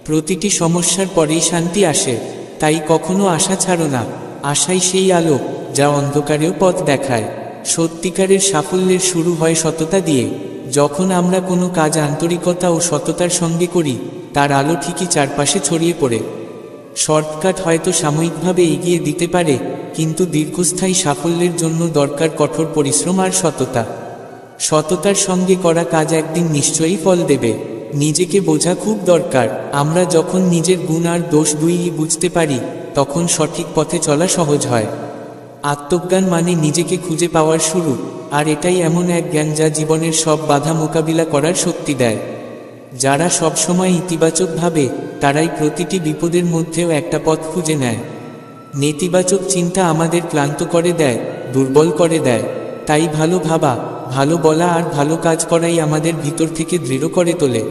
প্রতিটি সমস্যার পরেই শান্তি আসে, তাই কখনো আশা ছাড়ো না। আশাই সেই আলো যা অন্ধকারেও পথ দেখায়। সত্যিকারের সাফল্যের শুরু হয় সততা দিয়ে। যখন আমরা কোনো কাজ আন্তরিকতা ও সততার সঙ্গে করি, তার আলো ঠিকই চারপাশে ছড়িয়ে পড়ে। শর্টকাট হয়তো সাময়িকভাবে এগিয়ে দিতে পারে, কিন্তু দীর্ঘস্থায়ী সাফল্যের জন্য দরকার কঠোর পরিশ্রম আর সততা। সততার সঙ্গে করা কাজ একদিন নিশ্চয়ই ফল দেবে। নিজেকে বোঝা খুব দরকার। আমরা যখন নিজের গুণ আর দোষ দুইই বুঝতে পারি, তখন সঠিক পথে চলা সহজ হয়। আত্মজ্ঞান মানে নিজেকে খুঁজে পাওয়ার শুরু, আর এটাই এমন এক জ্ঞান যা জীবনের সব বাধা মোকাবিলা করার শক্তি দেয়। যারা সবসময় ইতিবাচক ভাবে, তারাই প্রতিটি বিপদের মধ্যেও একটা পথ খুঁজে নেয়। নেতিবাচক চিন্তা আমাদের ক্লান্ত করে দেয়, দুর্বল করে দেয়। তাই ভালো ভাবা, ভালো বলা আর ভালো কাজ করাই আমাদের ভিতর থেকে দৃঢ় করে তোলে।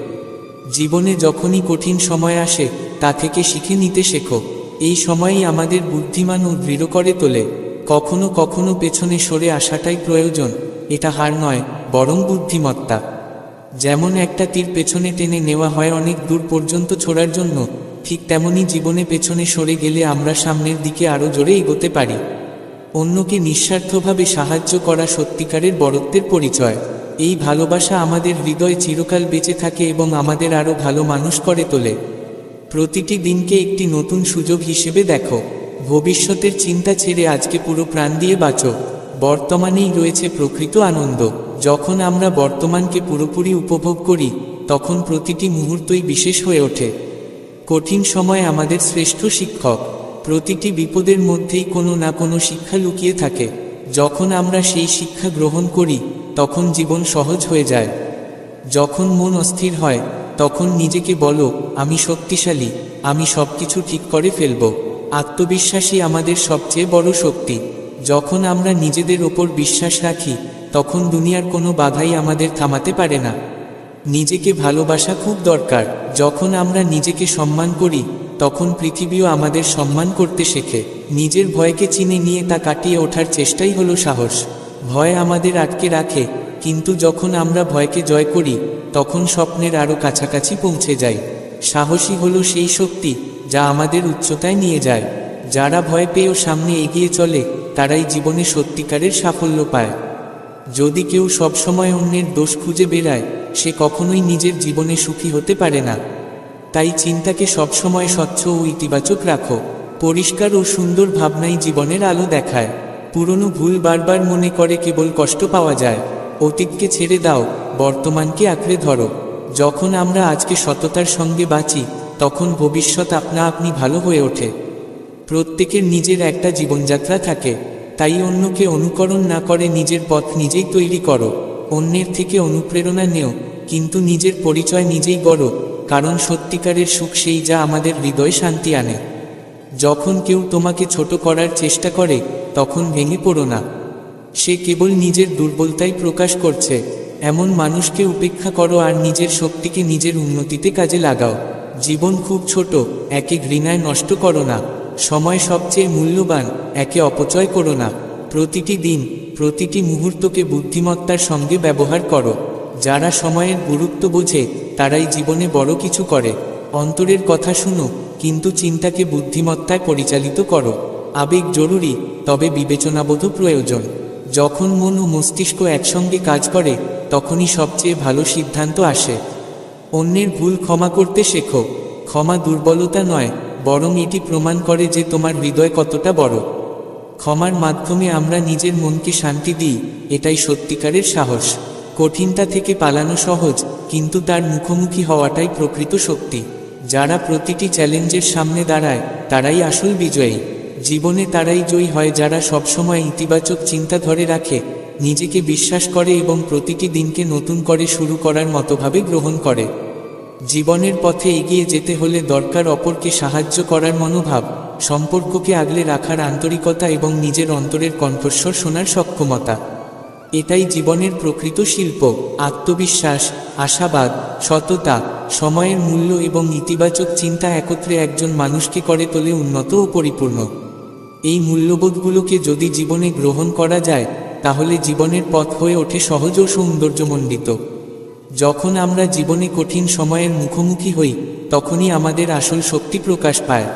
জীবনে যখনই কঠিন সময় আসে, তা থেকে শিখে নিতে শেখো। এই সময়ই আমাদের বুদ্ধিমান ও দৃঢ় করে তোলে। কখনো কখনো পেছনে সরে আসাটাই প্রয়োজন। এটা হার নয়, বরং বুদ্ধিমত্তা। যেমন একটা তীর পেছনে টেনে নেওয়া হয় অনেক দূর পর্যন্ত ছোড়ার জন্য, ঠিক তেমনি জীবনে পেছনে সরে গেলে আমরা সামনের দিকে আরও জোরে এগোতে পারি। অন্যকে নিঃস্বার্থভাবে সাহায্য করা সত্যিকারের বড়ত্বের পরিচয়। এই ভালোবাসা আমাদের হৃদয়ে চিরকাল বেঁচে থাকে এবং আমাদের আরও ভালো মানুষ করে তোলে। প্রতিটি দিনকে একটি নতুন সুযোগ হিসেবে দেখো। ভবিষ্যতের চিন্তা ছেড়ে আজকে পুরো প্রাণ দিয়ে বাঁচো। বর্তমানেই রয়েছে প্রকৃত আনন্দ। যখন আমরা বর্তমানকে পুরোপুরি উপভোগ করি, তখন প্রতিটি মুহূর্তই বিশেষ হয়ে ওঠে। কঠিন সময় আমাদের শ্রেষ্ঠ শিক্ষক। প্রতিটি বিপদের মধ্যেই কোনো না কোনো শিক্ষা লুকিয়ে থাকে। যখন আমরা সেই শিক্ষা গ্রহণ করি, তখন জীবন সহজ হয়ে যায়। যখন মন অস্থির হয়, তখন নিজেকে বলো, আমি শক্তিশালী, আমি সবকিছু ঠিক করে ফেলব। আত্মবিশ্বাসই আমাদের সবচেয়ে বড় শক্তি। যখন আমরা নিজেদের ওপর বিশ্বাস রাখি, তখন দুনিয়ার কোনো বাধাই আমাদের থামাতে পারে না। নিজেকে ভালোবাসা খুব দরকার। যখন আমরা নিজেকে সম্মান করি, তখন পৃথিবীও আমাদের সম্মান করতে শেখে। নিজের ভয়কে চিনে নিয়ে তা কাটিয়ে ওঠার চেষ্টাই হলো সাহস। ভয় আমাদের আটকে রাখে, কিন্তু যখন আমরা ভয়কে জয় করি, তখন স্বপ্নের আরও কাছাকাছি পৌঁছে যাই। সাহসী হলো সেই শক্তি যা আমাদের উচ্চতায় নিয়ে যায়। যারা ভয় পেয়েও সামনে এগিয়ে চলে, তারাই জীবনে সত্যিকারের সাফল্য পায়। যদি কেউ সবসময় অন্যের দোষ খুঁজে বেড়ায়, সে কখনোই নিজের জীবনে সুখী হতে পারে না। তাই চিন্তাকে সবসময় স্বচ্ছ ও ইতিবাচক রাখো। পরিষ্কার ও সুন্দর ভাবনাই জীবনের আলো দেখায়। পুরনো ভুল বারবার মনে করে কেবল কষ্ট পাওয়া যায়। অতীতকে ছেড়ে দাও, বর্তমানকে আঁকড়ে ধরো। যখন আমরা আজকে সততার সঙ্গে বাঁচি, তখন ভবিষ্যৎ আপনা আপনি ভালো হয়ে ওঠে। প্রত্যেকের নিজের একটা জীবনযাত্রা থাকে, তাই অন্যকে অনুকরণ না করে নিজের পথ নিজেই তৈরি করো। অন্যের থেকে অনুপ্রেরণা নেও, কিন্তু নিজের পরিচয় নিজেই গড়ো, কারণ সত্যিকারের সুখ সেই যা আমাদের হৃদয়ে শান্তি আনে। যখন কেউ তোমাকে ছোট করার চেষ্টা করে, তখন ভেঙে পড়ো না। সে কেবল নিজের দুর্বলতাই প্রকাশ করছে। এমন মানুষকে উপেক্ষা করো আর নিজের শক্তিকে নিজের উন্নতিতে কাজে লাগাও। জীবন খুব ছোট, একে ঘৃণায় নষ্ট করো না। সময় সবচেয়ে মূল্যবান, একে অপচয় করো না। প্রতিটি দিন, প্রতিটি মুহূর্তকে বুদ্ধিমত্তার সঙ্গে ব্যবহার করো। যারা সময়ের গুরুত্ব বোঝে তারাই জীবনে বড় কিছু করে। অন্তরের কথা শুনো, কিন্তু চিন্তাকে বুদ্ধিমত্তায় পরিচালিত করো। আবেগ জরুরি, তবে বিবেচনাবোধও প্রয়োজন। যখন মন ও মস্তিষ্ক একসঙ্গে কাজ করে তখনই সবচেয়ে ভালো সিদ্ধান্ত আসে। অন্যের ভুল ক্ষমা করতে শেখো। ক্ষমা দুর্বলতা নয়, বরং এটি প্রমাণ করে যে তোমার হৃদয় কতটা বড়। ক্ষমার মাধ্যমে আমরা নিজের মনকে শান্তি দিই, এটাই সত্যিকারের সাহস। কঠিনতা থেকে পালানো সহজ, কিন্তু তার মুখোমুখি হওয়াটাই প্রকৃত শক্তি। যারা প্রতিটি চ্যালেঞ্জের সামনে দাঁড়ায় তারাই আসল বিজয়ী। জীবনে তারাই জয়ী হয় যারা সবসময় ইতিবাচক চিন্তা ধরে রাখে, নিজেকে বিশ্বাস করে এবং প্রতিটি দিনকে নতুন করে শুরু করার মতোভাবে গ্রহণ করে। জীবনের পথে এগিয়ে যেতে হলে দরকার অপরকে সাহায্য করার মনোভাব, সম্পর্ককে আগলে রাখার আন্তরিকতা এবং নিজের অন্তরের কণ্ঠস্বর শোনার সক্ষমতা। এটাই জীবনের প্রকৃত শিল্প। আত্মবিশ্বাস, আশাবাদ, সততা, সময়ের মূল্য এবং ইতিবাচক চিন্তা একত্রে একজন মানুষকে করে তোলে উন্নত ও পরিপূর্ণ। এই মূল্যবোধগুলোকে যদি জীবনে গ্রহণ করা যায় তাহলে জীবনের পথ হয়ে ওঠে সহজ ও সৌন্দর্যমণ্ডিত। যখন আমরা জীবনে কঠিন সময়ের মুখোমুখি হই তখনই আমাদের আসল শক্তি প্রকাশ পায়।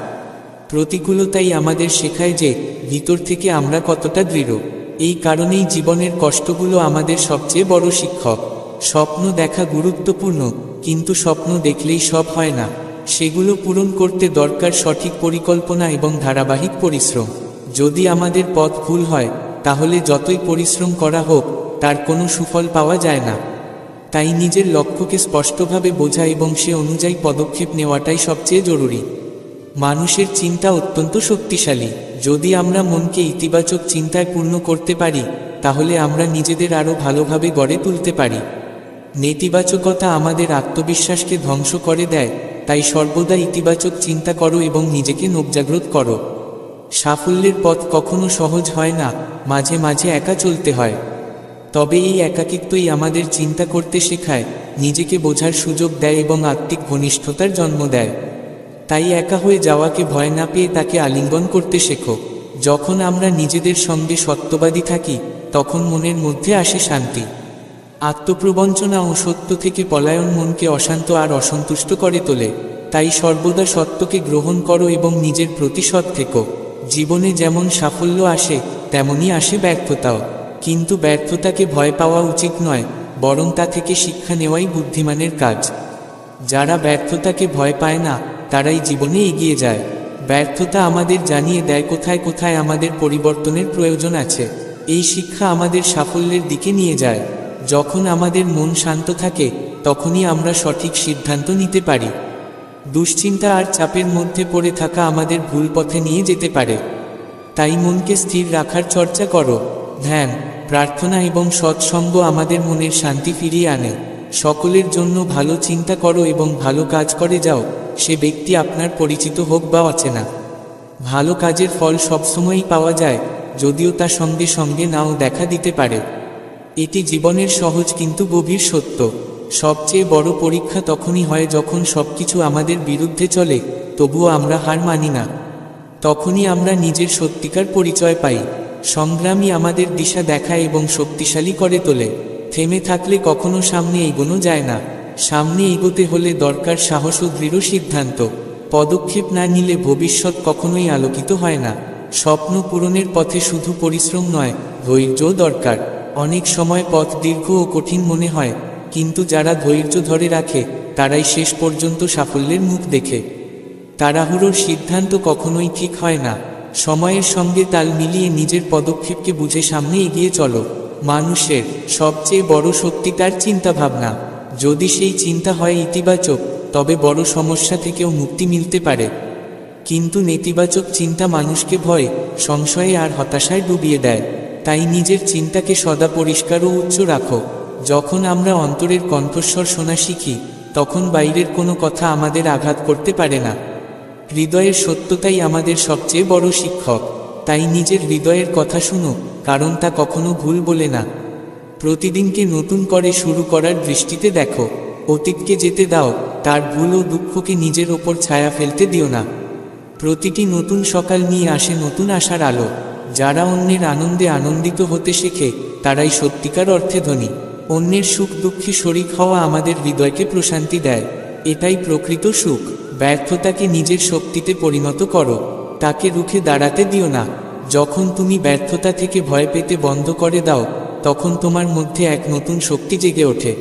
প্রতিকূলতাই আমাদের শেখায় যে ভিতর থেকে আমরা কতটা দৃঢ়। এই কারণেই জীবনের কষ্টগুলো আমাদের সবচেয়ে বড় শিক্ষক। স্বপ্ন দেখা গুরুত্বপূর্ণ, কিন্তু স্বপ্ন দেখলেই সব হয় না। সেগুলো পূরণ করতে দরকার সঠিক পরিকল্পনা এবং ধারাবাহিক পরিশ্রম। যদি আমাদের পথ ভুল হয় তাহলে যতই পরিশ্রম করা হোক তার কোনো সুফল পাওয়া যায় না। তাই নিজের লক্ষ্যকে স্পষ্টভাবে বোঝা এবং সে অনুযায়ী পদক্ষেপ নেওয়াটাই সবচেয়ে জরুরি। মানুষের চিন্তা অত্যন্ত শক্তিশালী। যদি আমরা মনকে ইতিবাচক চিন্তায় পূর্ণ করতে পারি তাহলে আমরা নিজেদের আরও ভালোভাবে গড়ে তুলতে পারি। নেতিবাচকতা আমাদের আত্মবিশ্বাসকে ধ্বংস করে দেয়, তাই সর্বদা ইতিবাচক চিন্তা করো এবং নিজেকে নবজাগ্রত করো। সাফল্যের পথ কখনো সহজ হয় না, মাঝে মাঝে একা চলতে হয়। তবে এই একাকিত্বই আমাদের চিন্তা করতে শেখায়, নিজেকে বোঝার সুযোগ দেয় এবং আত্মিক ঘনিষ্ঠতার জন্ম দেয়। তাই একা হয়ে যাওয়াকে ভয় না পেয়ে তাকে আলিঙ্গন করতে শেখো। যখন আমরা নিজেদের সঙ্গে সত্যবাদী থাকি তখন মনের মধ্যে আসে শান্তি। আত্মপ্রবঞ্চনা ও সত্য থেকে পলায়ন মনকে অশান্ত আর অসন্তুষ্ট করে তোলে। তাই সর্বদা সত্যকে গ্রহণ করো এবং নিজের প্রতি সৎ থেকো। জীবনে যেমন সাফল্য আসে তেমনই আসে ব্যর্থতাও, কিন্তু ব্যর্থতাকে ভয় পাওয়া উচিত নয়, বরং তা থেকে শিক্ষা নেওয়াই বুদ্ধিমানের কাজ। যারা ব্যর্থতাকে ভয় পায় না তারাই জীবনে এগিয়ে যায়। ব্যর্থতা আমাদের জানিয়ে দেয় কোথায় কোথায় আমাদের পরিবর্তনের প্রয়োজন আছে। এই শিক্ষা আমাদের সাফল্যের দিকে নিয়ে যায়। যখন আমাদের মন শান্ত থাকে তখনই আমরা সঠিক সিদ্ধান্ত নিতে পারি। দুশ্চিন্তা আর চাপের মধ্যে পড়ে থাকা আমাদের ভুল পথে নিয়ে যেতে পারে। তাই মনকে স্থির রাখার চর্চা করো। ধ্যান, প্রার্থনা এবং সৎসঙ্গ আমাদের মনের শান্তি ফিরিয়ে আনে। সকলের জন্য ভালো চিন্তা করো এবং ভালো কাজ করে যাও, সে ব্যক্তি আপনার পরিচিত হোক বা অচেনা। ভালো কাজের ফল সবসময়ই পাওয়া যায়, যদিও তা সঙ্গে সঙ্গে নাও দেখা দিতে পারে। এটি জীবনের সহজ কিন্তু গভীর সত্য। সবচেয়ে বড় পরীক্ষা তখনই হয় যখন সবকিছু আমাদের বিরুদ্ধে চলে, তবুও আমরা হার মানি না। তখনই আমরা নিজের সত্যিকার পরিচয় পাই। সংগ্রামই আমাদের দিশা দেখায় এবং শক্তিশালী করে তোলে। থেমে থাকলে কখনো সামনে এগোনো যায় না। সামনে এগোতে হলে দরকার সাহস ও দৃঢ় সিদ্ধান্ত। পদক্ষেপ না নিলে ভবিষ্যৎ কখনোই আলোকিত হয় না। স্বপ্ন পূরণের পথে শুধু পরিশ্রম নয়, ধৈর্যও দরকার। অনেক সময় পথ দীর্ঘ ও কঠিন মনে হয়, কিন্তু যারা ধৈর্য ধরে রাখে তারাই শেষ পর্যন্ত সাফল্যের মুখ দেখে। তাড়াহুড়োর সিদ্ধান্ত কখনোই ঠিক হয় না। সময়ের সঙ্গে তাল মিলিয়ে নিজের পদক্ষেপকে বুঝে সামনে এগিয়ে চলো। মানুষের সবচেয়ে বড় শক্তি তার চিন্তাভাবনা। যদি সেই চিন্তা হয় ইতিবাচক, তবে বড় সমস্যা থেকেও মুক্তি মিলতে পারে। কিন্তু নেতিবাচক চিন্তা মানুষকে ভয়, সংশয়ে আর হতাশায় ডুবিয়ে দেয়। তাই নিজের চিন্তাকে সদা পরিষ্কার ও উচ্চ রাখো। যখন আমরা অন্তরের কণ্ঠস্বর শোনা শিখি তখন বাইরের কোনো কথা আমাদের আঘাত করতে পারে না। হৃদয়ের সত্যতাই আমাদের সবচেয়ে বড় শিক্ষক। তাই নিজের হৃদয়ের কথা শুনো, কারণ তা কখনো ভুল বলে না। প্রতিদিনকে নতুন করে শুরু করার দৃষ্টিতে দেখো। অতীতকে যেতে দাও, তার ভুল ও দুঃখকে নিজের ওপর ছায়া ফেলতে দিও না। প্রতিটি নতুন সকাল নিয়ে আসে নতুন আশার আলো। যারা অন্যের আনন্দে আনন্দিত হতে শেখে তারাই সত্যিকার অর্থে ধনী। অন্যের সুখ দুঃখে শরিক হওয়া আমাদের হৃদয়কে প্রশান্তি দেয়। এটাই প্রকৃত সুখ। ব্যর্থতাকে নিজের শক্তিতে পরিণত করো, তাকে রুখে দাঁড়াতে দিও না। যখন তুমি ব্যর্থতা থেকে ভয় পেতে বন্ধ করে দাও, তখন তোমার মধ্যে এক নতুন শক্তি জেগে ওঠে।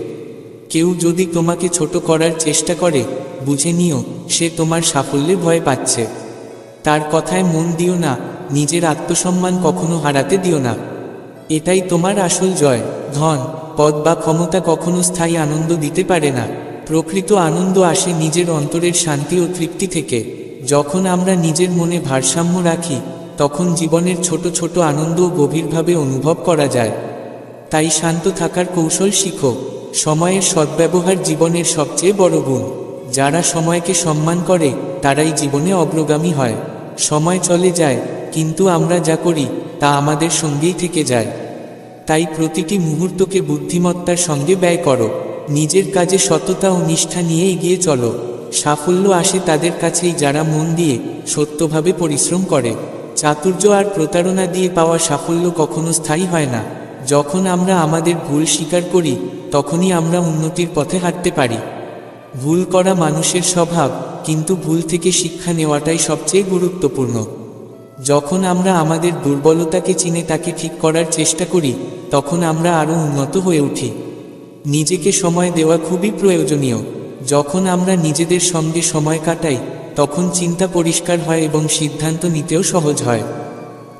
কেউ যদি তোমাকে ছোট করার চেষ্টা করে, বুঝে নিও সে তোমার সাফল্যে ভয় পাচ্ছে। তার কথায় মন দিও না, নিজের আত্মসম্মান কখনো হারাতে দিও না। এটাই তোমার আসল জয়। ধন, পদ বা ক্ষমতা কখনো স্থায়ী আনন্দ দিতে পারে না। প্রকৃত আনন্দ আসে নিজের অন্তরের শান্তি ও তৃপ্তি থেকে। যখন আমরা নিজের মনে ভারসাম্য রাখি, তখন জীবনের ছোট ছোট আনন্দও গভীরভাবে অনুভব করা যায়। তাই শান্ত থাকার কৌশল শিখো। সময়ের সদ্ব্যবহার জীবনের সবচেয়ে বড় গুণ। যারা সময়কে সম্মান করে তারাই জীবনে অগ্রগামী হয়। সময় চলে যায়, কিন্তু আমরা যা করি তা আমাদের সঙ্গেই থেকে যায়। তাই প্রতিটি মুহূর্তকে বুদ্ধিমত্তার সঙ্গে ব্যয় করো। নিজের কাজে সততা ও নিষ্ঠা নিয়ে এগিয়ে চলো। সাফল্য আসে তাদের কাছেই যারা মন দিয়ে সত্যভাবে পরিশ্রম করে। চাতুর্য আর প্রতারণা দিয়ে পাওয়া সাফল্য কখনো স্থায়ী হয় না। যখন আমরা আমাদের ভুল স্বীকার করি, তখনই আমরা উন্নতির পথে হাঁটতে পারি। ভুল করা মানুষের স্বভাব, কিন্তু ভুল থেকে শিক্ষা নেওয়াটাই সবচেয়ে গুরুত্বপূর্ণ। যখন আমরা আমাদের দুর্বলতাকে চিনে তাকে ঠিক করার চেষ্টা করি, তখন আমরা আরও উন্নত হয়ে উঠি। নিজেকে সময় দেওয়া খুবই প্রয়োজনীয়। যখন আমরা নিজেদের সঙ্গে সময় কাটাই, তখন চিন্তা পরিষ্কার হয় এবং সিদ্ধান্ত নিতেও সহজ হয়।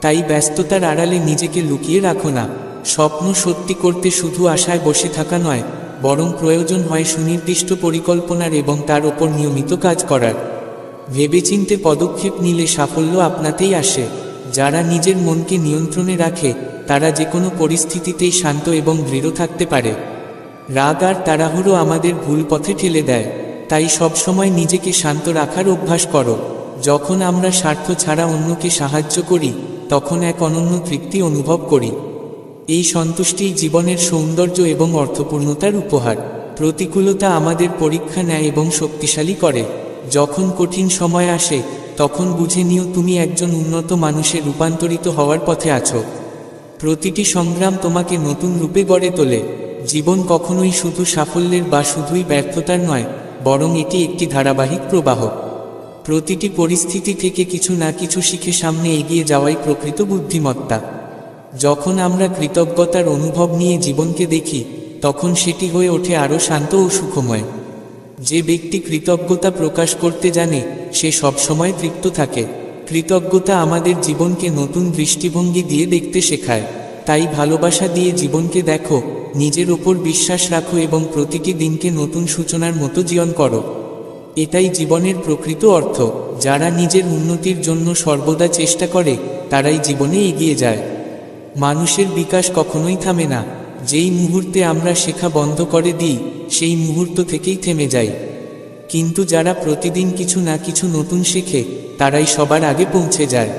তাই ব্যস্ততার আড়ালে নিজেকে লুকিয়ে রাখো না। স্বপ্ন সত্যি করতে শুধু আশায় বসে থাকা নয়, বরং প্রয়োজন হয় সুনির্দিষ্ট পরিকল্পনার এবং তার ওপর নিয়মিত কাজ করার। ভেবেচিন্তে পদক্ষেপ নিলে সাফল্য আপনাতেই আসে। যারা নিজের মনকে নিয়ন্ত্রণে রাখে তারা যে কোনো পরিস্থিতিতেই শান্ত এবং দৃঢ় থাকতে পারে। রাগ আর তাড়াহুড়ো আমাদের ভুল পথে ঠেলে দেয়। তাই সবসময় নিজেকে শান্ত রাখার অভ্যাস করো। যখন আমরা স্বার্থ ছাড়া অন্যকে সাহায্য করি, তখন এক অনন্য তৃপ্তি অনুভব করি। এই সন্তুষ্টিই জীবনের সৌন্দর্য এবং অর্থপূর্ণতার উপহার। প্রতিকূলতা আমাদের পরীক্ষা নেয় এবং শক্তিশালী করে। যখন কঠিন সময় আসে, তখন বুঝে নিও তুমি একজন উন্নত মানুষে রূপান্তরিত হওয়ার পথে আছো। প্রতিটি সংগ্রাম তোমাকে নতুন রূপে গড়ে তোলে। জীবন কখনোই শুধু সাফল্যের বা শুধুই ব্যর্থতার নয়, বরং এটি একটি ধারাবাহিক প্রবাহ। প্রতিটি পরিস্থিতি থেকে কিছু না কিছু শিখে সামনে এগিয়ে যাওয়াই প্রকৃত বুদ্ধিমত্তা। যখন আমরা কৃতজ্ঞতার অনুভব নিয়ে জীবনকে দেখি, তখন সেটি হয়ে ওঠে আরও শান্ত ও সুখময়। যে ব্যক্তি কৃতজ্ঞতা প্রকাশ করতে জানে, সে সবসময় তৃপ্ত থাকে। কৃতজ্ঞতা আমাদের জীবনকে নতুন দৃষ্টিভঙ্গি দিয়ে দেখতে শেখায়। তাই ভালোবাসা দিয়ে জীবনকে দেখো, নিজের ওপর বিশ্বাস রাখো এবং প্রতিটি দিনকে নতুন সূচনার মতো জীবন করো। এটাই জীবনের প্রকৃত অর্থ। যারা নিজের উন্নতির জন্য সর্বদা চেষ্টা করে, তারাই জীবনে এগিয়ে যায়। মানুষের বিকাশ কখনোই থামে না। যেই মুহূর্তে আমরা শেখা বন্ধ করে দিই, সেই মুহূর্ত থেকেই থেমে যাই। কিন্তু যারা প্রতিদিন কিছু না কিছু নতুন শেখে, তারাই সবার আগে পৌঁছে যায়।